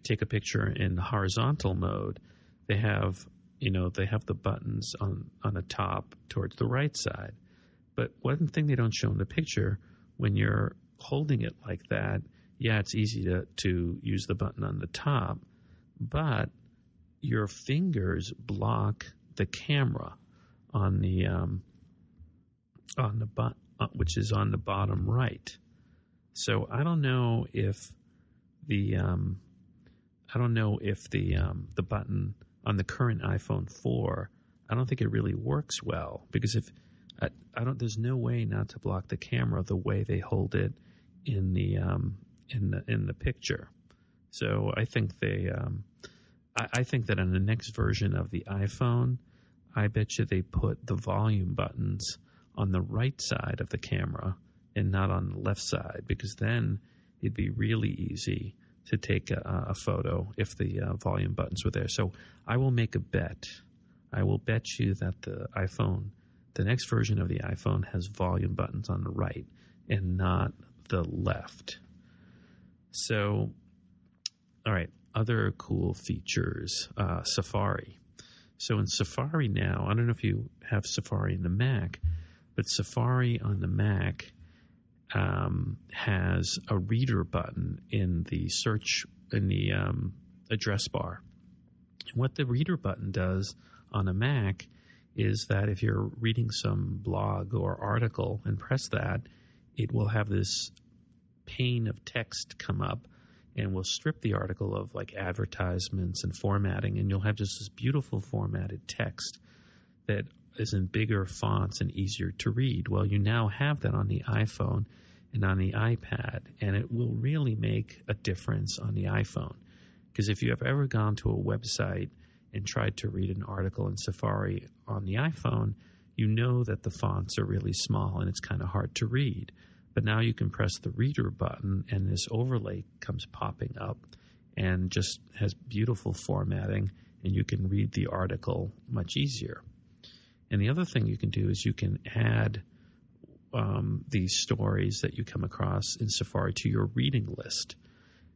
take a picture in horizontal mode, they have the buttons on the top towards the right side. But one thing they don't show in the picture, when you're holding it like that, it's easy to use the button on the top, but your fingers block the camera on the which is on the bottom right. So I don't know if the button on the current iPhone 4, I don't think it really works well, because there's no way not to block the camera the way they hold it in the picture. So I think I think that on the next version of the iPhone, I bet you they put the volume buttons on the right side of the camera and not on the left side, because then it'd be really easy to take a photo if the volume buttons were there. So I will make a bet. I will bet you that the next version of the iPhone has volume buttons on the right and not the left. So All right, other cool features, Safari. So in Safari now, I don't know if you have Safari in the Mac, but Safari on the Mac has a reader button in the address bar. And what the reader button does on a Mac is that if you're reading some blog or article and press that, it will have this pane of text come up and will strip the article of like advertisements and formatting, and you'll have just this beautiful formatted text that is in bigger fonts and easier to read. Well, you now have that on the iPhone and on the iPad, and it will really make a difference on the iPhone. Because if you have ever gone to a website and tried to read an article in Safari on the iPhone, you know that the fonts are really small and it's kind of hard to read. But now you can press the reader button and this overlay comes popping up and just has beautiful formatting, and you can read the article much easier. And the other thing you can do is you can add these stories that you come across in Safari to your reading list.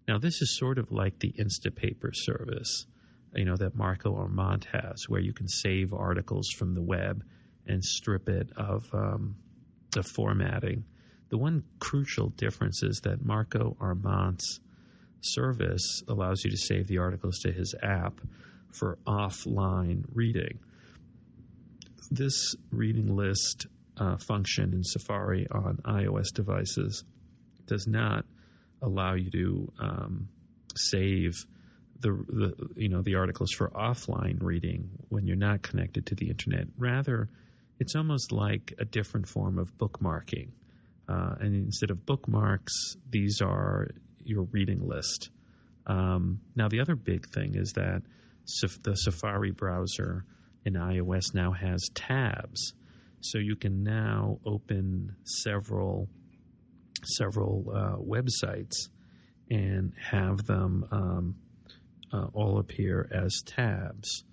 Now, this is sort of like the Instapaper service, that Marco Arment has, where you can save articles from the web and strip it of the formatting. The one crucial difference is that Marco Arment's service allows you to save the articles to his app for offline reading. This reading list function in Safari on iOS devices does not allow you to save the articles for offline reading when you're not connected to the internet. Rather, it's almost like a different form of bookmarking. And instead of bookmarks, these are your reading list. Now, the other big thing is that the Safari browser in iOS now has tabs. So you can now open several websites and have them all appear as tabs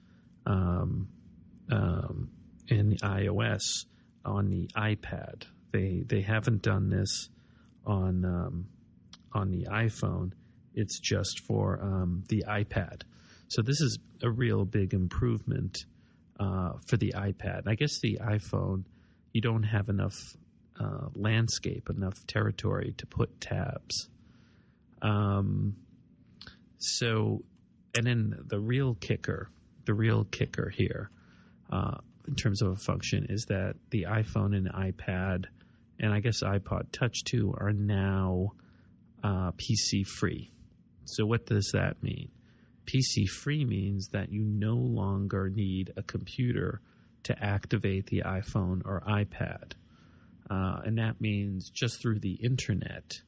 in iOS on the iPad. They haven't done this on the iPhone. It's just for the iPad. So this is a real big improvement for the iPad. I guess the iPhone, you don't have enough landscape, enough territory to put tabs. And then the real kicker here in terms of a function is that the iPhone and iPad, and I guess iPod Touch too, are now PC free. So what does that mean? PC free means that you no longer need a computer to activate the iPhone or iPad. And that means just through the internet.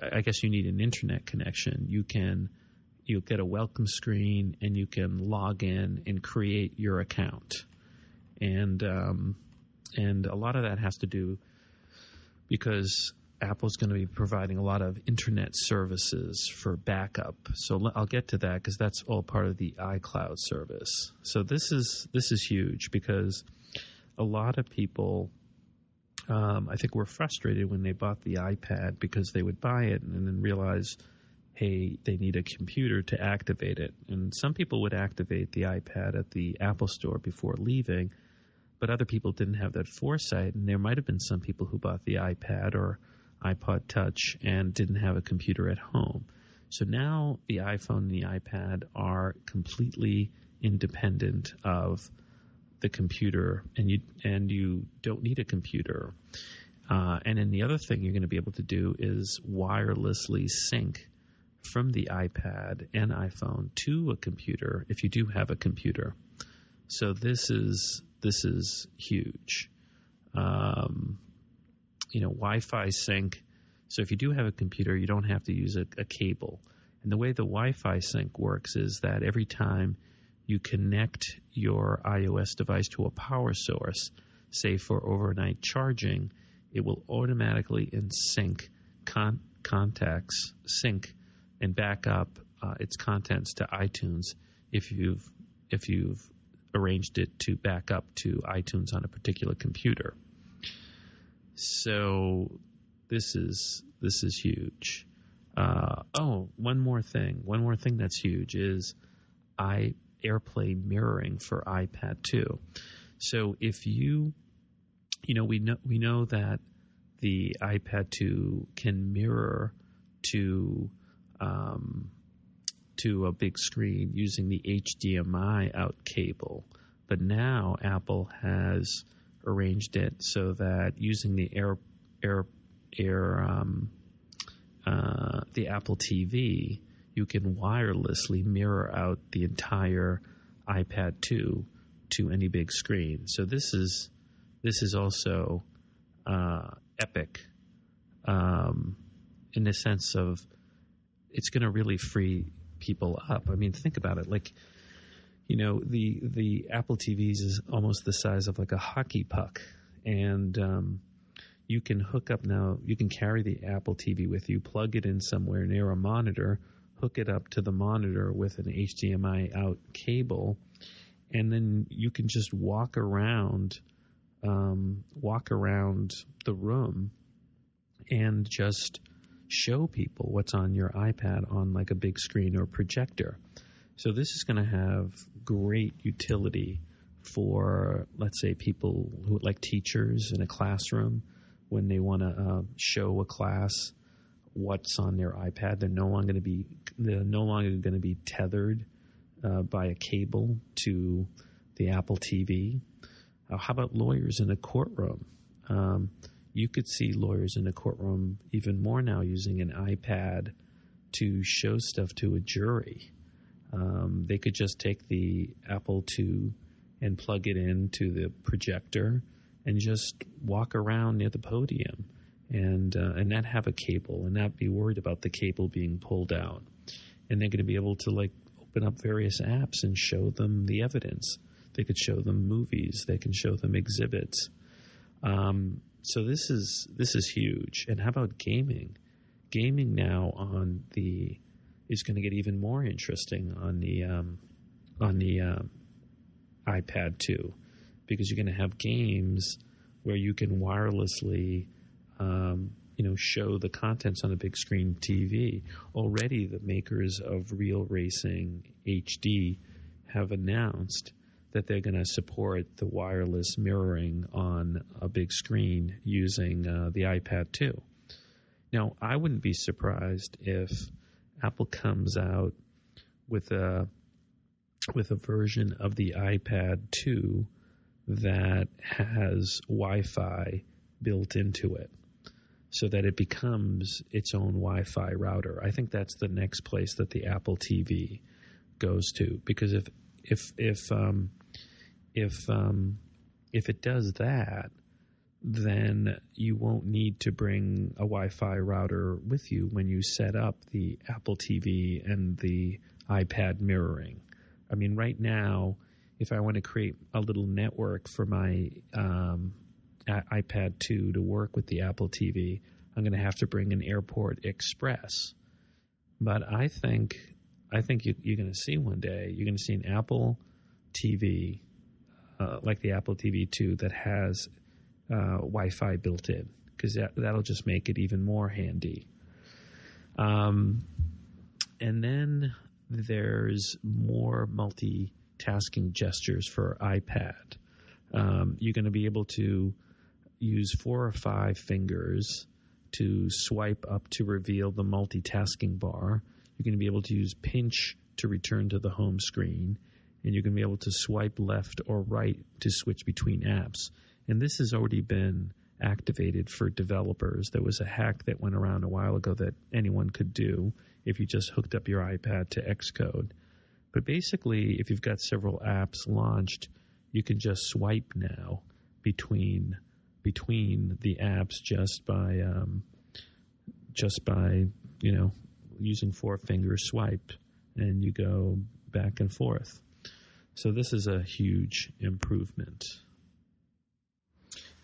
I guess you need an internet connection. You'll get a welcome screen and you can log in and create your account. And a lot of that has to do because Apple's going to be providing a lot of internet services for backup. So I'll get to that because that's all part of the iCloud service. So this is huge because a lot of people, I think, were frustrated when they bought the iPad because they would buy it and then realize, hey, they need a computer to activate it. And some people would activate the iPad at the Apple Store before leaving, but other people didn't have that foresight. And there might have been some people who bought the iPad or iPod Touch and didn't have a computer at home. So now the iPhone and the iPad are completely independent of the computer, and you don't need a computer. And then the other thing you're going to be able to do is wirelessly sync from the iPad and iPhone to a computer if you do have a computer. So this is huge. Wi-Fi sync. So if you do have a computer, you don't have to use a cable. And the way the Wi-Fi sync works is that every time you connect your iOS device to a power source, say for overnight charging, it will automatically sync and back up its contents to iTunes if you've arranged it to back up to iTunes on a particular computer. So this is huge. One more thing that's huge is AirPlay mirroring for iPad 2. So if we know that the iPad 2 can mirror to a big screen using the HDMI out cable, but now Apple has arranged it so that using the the Apple TV, you can wirelessly mirror out the entire iPad 2 to any big screen. So this is also epic in the sense of it's going to really free people up. I mean, think about it. Like, the Apple TVs is almost the size of like a hockey puck, and you can hook up now. You can carry the Apple TV with you, plug it in somewhere near a monitor, hook it up to the monitor with an HDMI out cable, and then you can just walk around the room and just show people what's on your iPad on like a big screen or projector. So this is going to have great utility for, let's say, people who like teachers in a classroom when they want to show a class what's on their iPad. They're no longer going to be tethered by a cable to the Apple TV. How about lawyers in a courtroom? You could see lawyers in a courtroom even more now using an iPad to show stuff to a jury. They could just take the Apple II and plug it into the projector and just walk around near the podium and not have a cable and not be worried about the cable being pulled out. And they're going to be able to like open up various apps and show them the evidence. They could show them movies. They can show them exhibits. So this is huge. And how about gaming? Gaming now is going to get even more interesting on the iPad 2, because you're going to have games where you can wirelessly show the contents on a big screen TV. Already the makers of Real Racing HD have announced that they're going to support the wireless mirroring on a big screen using the iPad 2. Now, I wouldn't be surprised if Apple comes out with a version of the iPad 2 that has Wi-Fi built into it, so that it becomes its own Wi-Fi router. I think that's the next place that the Apple TV goes to, because if it does that, then you won't need to bring a Wi-Fi router with you when you set up the Apple TV and the iPad mirroring. I mean, right now, if I want to create a little network for my iPad 2 to work with the Apple TV, I'm going to have to bring an Airport Express. But I think you're going to see one day, you're going to see an Apple TV like the Apple TV 2 that has Wi-Fi built in, because that'll just make it even more handy. And then there's more multitasking gestures for iPad. You're going to be able to use 4 or 5 fingers to swipe up to reveal the multitasking bar. You're going to be able to use pinch to return to the home screen, and you're going to be able to swipe left or right to switch between apps. And this has already been activated for developers. There was a hack that went around a while ago that anyone could do if you just hooked up your iPad to Xcode. But basically, if you've got several apps launched, you can just swipe now between the apps just by using 4-finger swipe, and you go back and forth. So this is a huge improvement.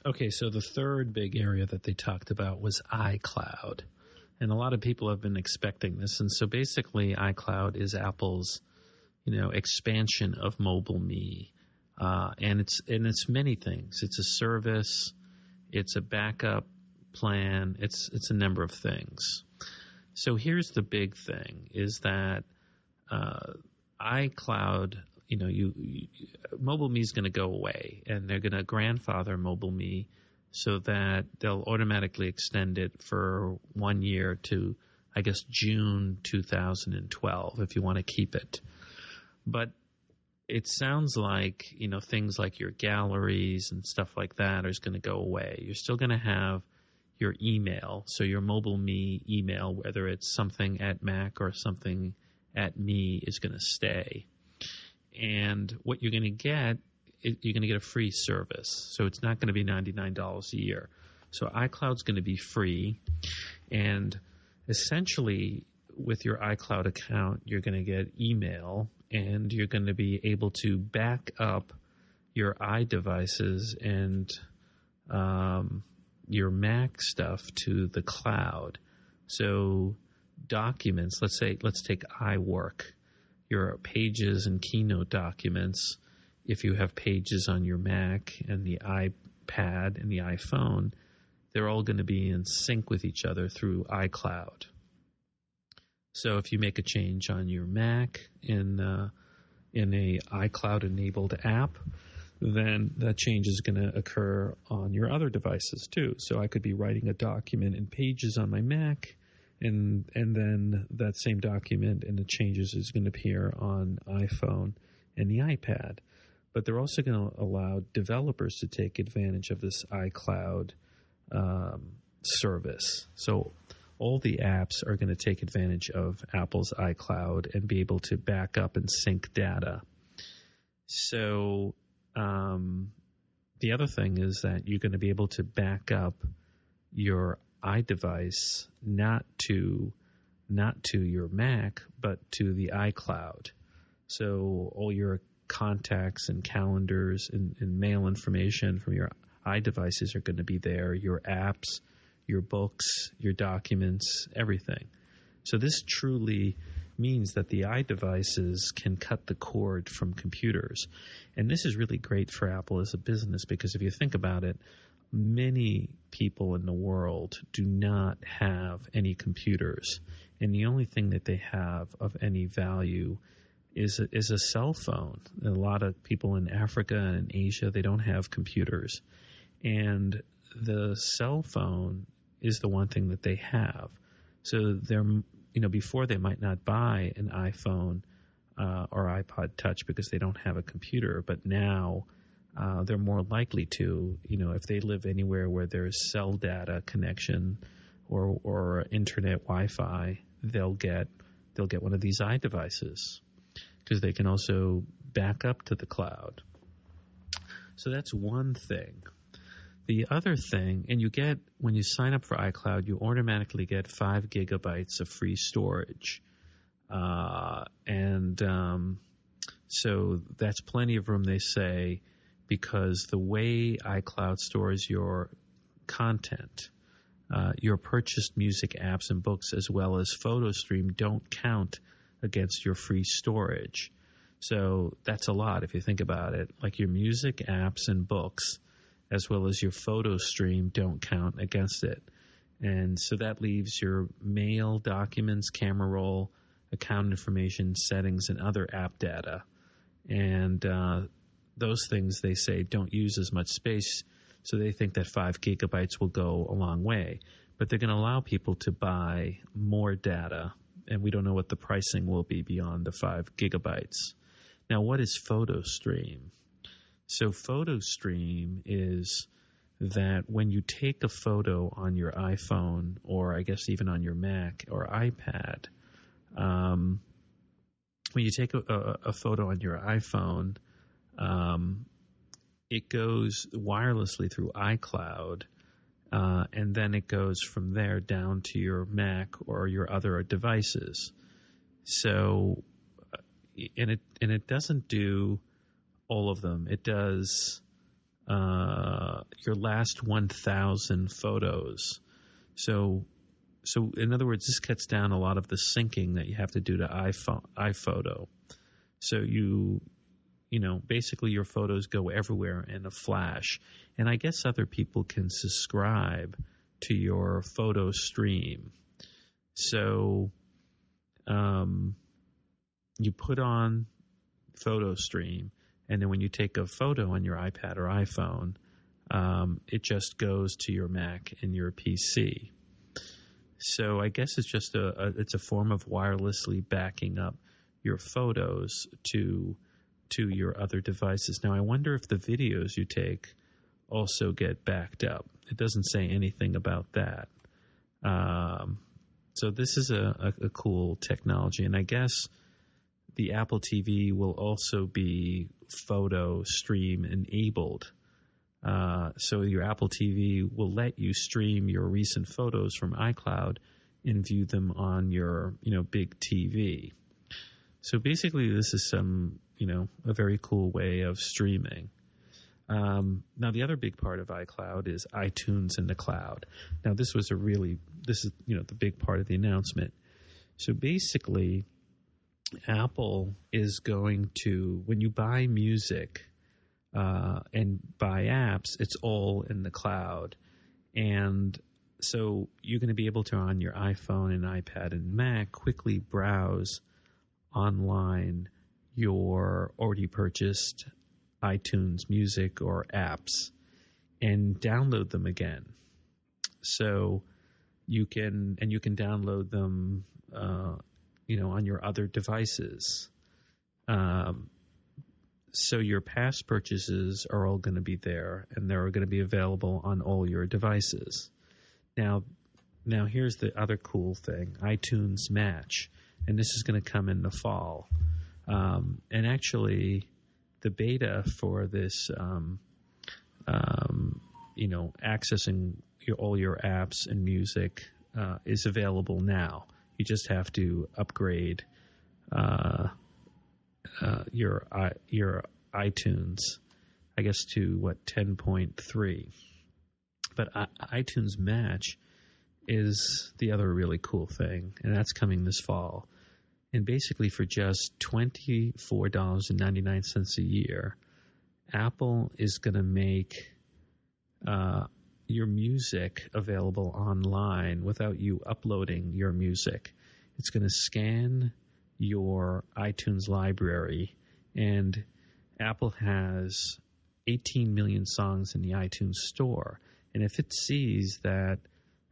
Okay, so the third big area that they talked about was iCloud. And a lot of people have been expecting this. And so basically iCloud is Apple's, expansion of Mobile Me. And it's many things. It's a service, it's a backup plan, it's a number of things. So here's the big thing: is that iCloud, MobileMe is going to go away, and they're going to grandfather MobileMe so that they'll automatically extend it for 1 year to, I guess, June 2012 if you want to keep it. But it sounds like, things like your galleries and stuff like that is going to go away. You're still going to have your email. So your MobileMe email, whether it's something at Mac or something at Me, is going to stay. And what you're going to get, you're going to get a free service. So it's not going to be $99 a year. So iCloud's going to be free. And essentially, with your iCloud account, you're going to get email, and you're going to be able to back up your iDevices and your Mac stuff to the cloud. So documents, let's take iWork, your Pages and Keynote documents. If you have Pages on your Mac and the iPad and the iPhone, they're all going to be in sync with each other through iCloud. So if you make a change on your Mac in a iCloud-enabled app, then that change is going to occur on your other devices too. So I could be writing a document in Pages on my Mac, and then that same document and the changes is going to appear on iPhone and the iPad. But they're also going to allow developers to take advantage of this iCloud service. So all the apps are going to take advantage of Apple's iCloud and be able to back up and sync data. So the other thing is that you're going to be able to back up your iDevice not to your Mac, but to the iCloud. So all your contacts and calendars and mail information from your iDevices are going to be there, your apps, your books, your documents, everything. So this truly means that the iDevices can cut the cord from computers. And this is really great for Apple as a business, because if you think about it, many people in the world do not have any computers. And the only thing that they have of any value is a cell phone. A lot of people in Africa and Asia, they don't have computers. And the cell phone is the one thing that they have. So they're, before they might not buy an iPhone or iPod Touch because they don't have a computer, but now they're more likely to, if they live anywhere where there's cell data connection or internet Wi-Fi, they'll get one of these iDevices because they can also back up to the cloud. So that's one thing. The other thing, and you get, when you sign up for iCloud, you automatically get 5 gigabytes of free storage. So that's plenty of room, they say, because the way iCloud stores your content, your purchased music, apps, and books, as well as PhotoStream, don't count against your free storage. So that's a lot if you think about it. Like your music, apps, and books, as well as your PhotoStream, don't count against it. And so that leaves your mail, documents, camera roll, account information, settings, and other app data. And those things, they say, don't use as much space, so they think that 5 gigabytes will go a long way. But they're going to allow people to buy more data, and we don't know what the pricing will be beyond the 5 gigabytes. Now, what is PhotoStream? So PhotoStream is that when you take a photo on your iPhone, or I guess even on your Mac or iPad, when you take a photo on your iPhone, it goes wirelessly through iCloud, and then it goes from there down to your Mac or your other devices. So, and it doesn't do all of them. It does your last 1,000 photos. So in other words, this cuts down a lot of the syncing that you have to do to iPhoto. So basically your photos go everywhere in a flash. And I guess other people can subscribe to your photo stream. So you put on Photo Stream, and then when you take a photo on your iPad or iPhone, it just goes to your Mac and your PC. So I guess it's just it's a form of wirelessly backing up your photos to your other devices. Now I wonder if the videos you take also get backed up. It doesn't say anything about that. So this is a cool technology, and I guess the Apple TV will also be photo stream enabled. So your Apple TV will let you stream your recent photos from iCloud and view them on your, big TV. So basically this is a very cool way of streaming. Now the other big part of iCloud is iTunes in the cloud. Now this is the big part of the announcement. So basically Apple is going to, when you buy music, and buy apps, it's all in the cloud. And so you're going to be able to, on your iPhone and iPad and Mac, quickly browse online your already purchased iTunes music or apps and download them again. So you can download them, on your other devices. So your past purchases are all going to be there, and they're going to be available on all your devices. Now here's the other cool thing, iTunes Match, and this is going to come in the fall. And actually, the beta for this, accessing all your apps and music is available now. You just have to upgrade your iTunes, I guess, to 10.3. But iTunes Match is the other really cool thing, and that's coming this fall. And basically for just $24.99 a year, Apple is going to make your music available online without you uploading your music. It's going to scan your iTunes library, and Apple has 18 million songs in the iTunes store. And if it sees that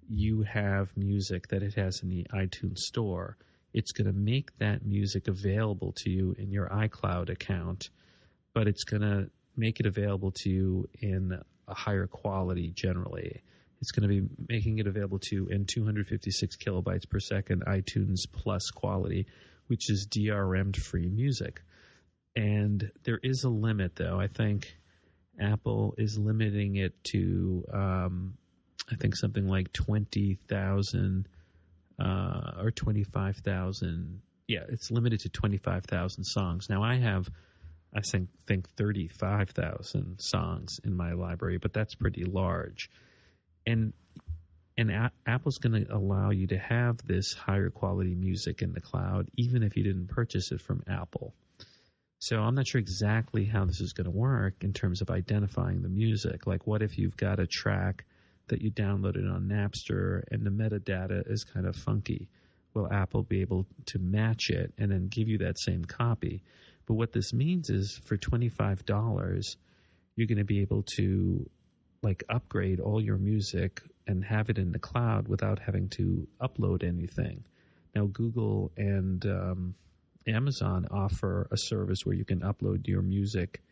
you have music that it has in the iTunes store, it's going to make that music available to you in your iCloud account, but it's going to make it available to you in a higher quality generally. It's going to be making it available to you in 256 kilobytes per second iTunes Plus quality, which is DRM'd free music. And there is a limit, though. I think Apple is limiting it to, something like 20,000 or 25,000. Yeah, it's limited to 25,000 songs. Now, I have, I think 35,000 songs in my library, but that's pretty large. And Apple's going to allow you to have this higher quality music in the cloud, even if you didn't purchase it from Apple. So I'm not sure exactly how this is going to work in terms of identifying the music. Like, what if you've got a track that you downloaded on Napster and the metadata is kind of funky? Will Apple be able to match it and then give you that same copy? But what this means is for $25, you're going to be able to upgrade all your music and have it in the cloud without having to upload anything. Now, Google and Amazon offer a service where you can upload your music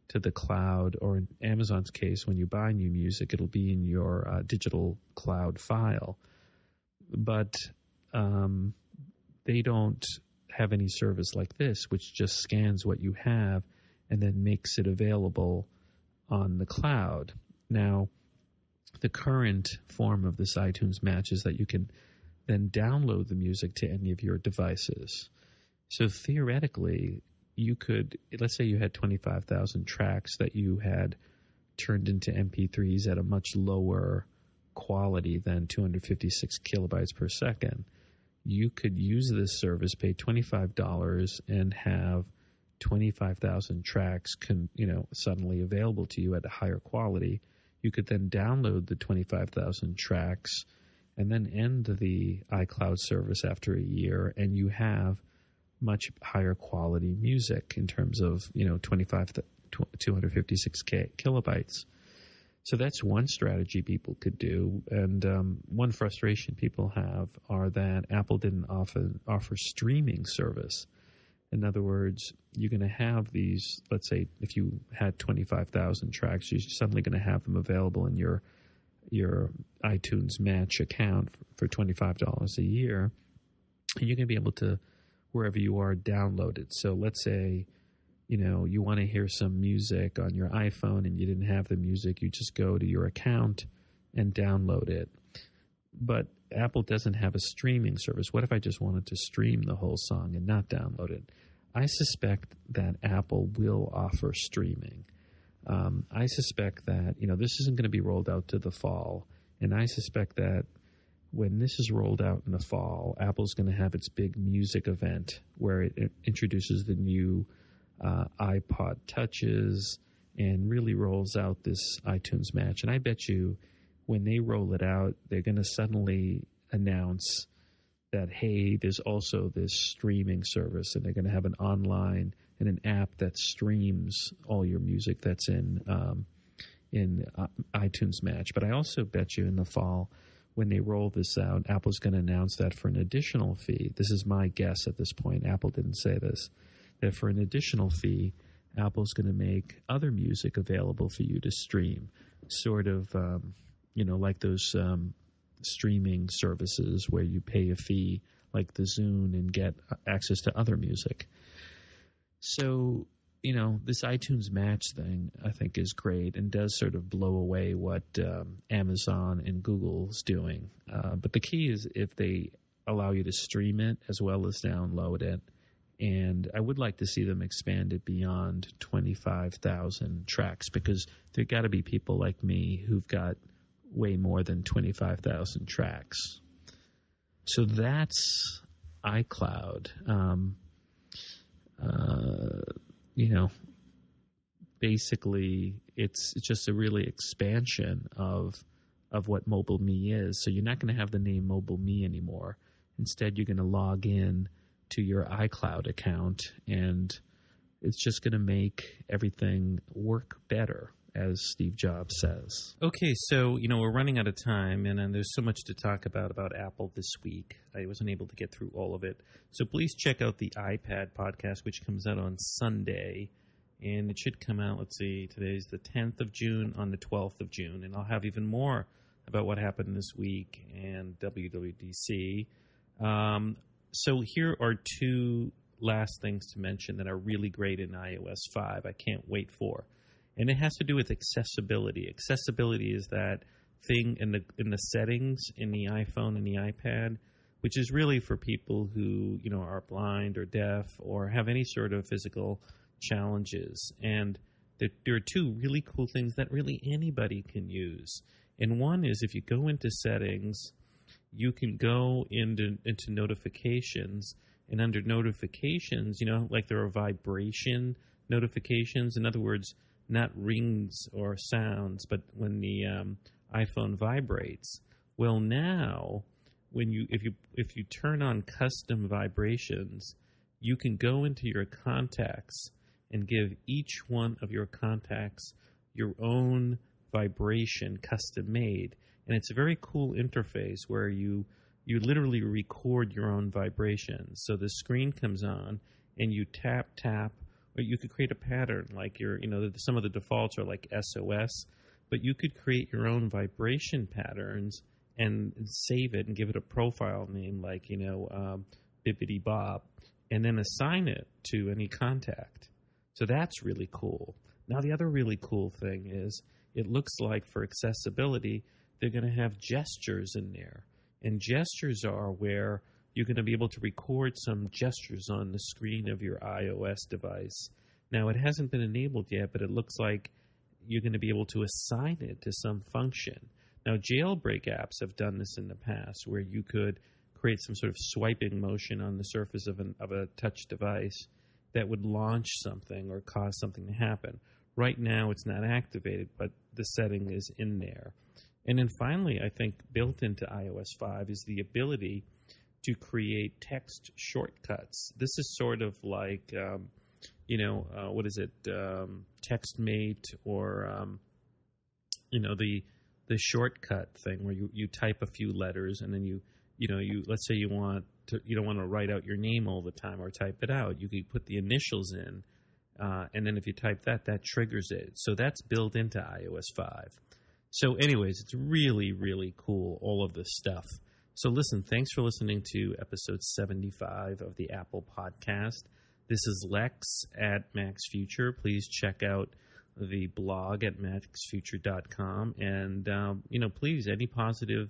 to the cloud, or in Amazon's case, when you buy new music, it'll be in your digital cloud file. But they don't have any service like this, which just scans what you have and then makes it available on the cloud. Now, the current form of this iTunes Match is that you can then download the music to any of your devices. So theoretically, you could, let's say you had 25,000 tracks that you had turned into MP3s at a much lower quality than 256 kilobytes per second. You could use this service, pay $25, and have 25,000 tracks suddenly available to you at a higher quality. You could then download the 25,000 tracks and then end the iCloud service after a year, and you have much higher quality music in terms of 256 kilobytes. So that's one strategy people could do. And one frustration people have are that Apple didn't offer streaming service. In other words, you're going to have these, let's say if you had 25,000 tracks, you're suddenly going to have them available in your iTunes Match account for $25 a year. And you're going to be able to, wherever you are, download it. So let's say, you want to hear some music on your iPhone and you didn't have the music, you just go to your account and download it. But Apple doesn't have a streaming service. What if I just wanted to stream the whole song and not download it? I suspect that Apple will offer streaming. I suspect that, this isn't going to be rolled out to the fall. And I suspect that when this is rolled out in the fall, Apple's going to have its big music event where it introduces the new iPod Touches and really rolls out this iTunes Match. And I bet you when they roll it out, they're going to suddenly announce that, hey, there's also this streaming service, and they're going to have an online and an app that streams all your music that's in iTunes Match. But I also bet you in the fall, when they roll this out, Apple's going to announce that for an additional fee, this is my guess at this point, Apple didn't say this, that for an additional fee, Apple's going to make other music available for you to stream, sort of, like those streaming services where you pay a fee like the Zune and get access to other music. So, this iTunes Match thing I think is great and does sort of blow away what Amazon and Google's doing. But the key is if they allow you to stream it as well as download it. And I would like to see them expand it beyond 25,000 tracks, because there got to be people like me who've got way more than 25,000 tracks. So that's iCloud. Basically it's just a really expansion of what Mobile Me is. So you're not going to have the name Mobile Me anymore. Instead, you're going to log in to your iCloud account, and it's just going to make everything work better, as Steve Jobs says. Okay, so, we're running out of time, and there's so much to talk about Apple this week. I wasn't able to get through all of it. So please check out the iPad podcast, which comes out on Sunday, and it should come out, let's see, today's the 10th of June, on the 12th of June, and I'll have even more about what happened this week and WWDC. So here are two last things to mention that are really great in iOS 5 I can't wait for. And it has to do with accessibility. Accessibility is that thing in the settings in the iPhone and the iPad, which is really for people who, are blind or deaf or have any sort of physical challenges. And there are two really cool things that really anybody can use. And one is if you go into settings, you can go into notifications, and under notifications, like there are vibration notifications. In other words, not rings or sounds, but when the iPhone vibrates. Well, now if you turn on custom vibrations, you can go into your contacts and give each one of your contacts your own vibration, custom made. And it's a very cool interface where you literally record your own vibrations. So the screen comes on and you tap, or you could create a pattern like some of the defaults are like SOS, but you could create your own vibration patterns and save it and give it a profile name like, Bibbidi Bob, and then assign it to any contact. So that's really cool. Now, the other really cool thing is it looks like for accessibility, they're going to have gestures in there. And gestures are where you're going to be able to record some gestures on the screen of your iOS device. Now, it hasn't been enabled yet, but it looks like you're going to be able to assign it to some function. Now, jailbreak apps have done this in the past where you could create some sort of swiping motion on the surface of a touch device that would launch something or cause something to happen. Right now, it's not activated, but the setting is in there. And then finally, I think built into iOS 5 is the ability to create text shortcuts. This is sort of like, what is it, TextMate or, the shortcut thing where you type a few letters and then you let's say you don't want to write out your name all the time or type it out. You can put the initials in, and then if you type that triggers it. So that's built into iOS 5. So anyways, it's really, really cool, all of this stuff. So listen, thanks for listening to episode 75 of the Apple Podcast. This is Lex at Max Future. Please check out the blog at maxfuture.com. And, please, any positive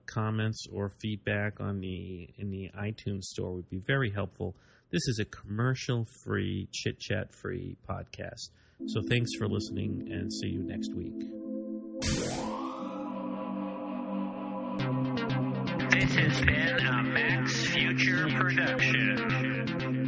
comments or feedback in the iTunes store would be very helpful. This is a commercial-free, chit-chat-free podcast. So thanks for listening, and see you next week. This has been a Max Future production.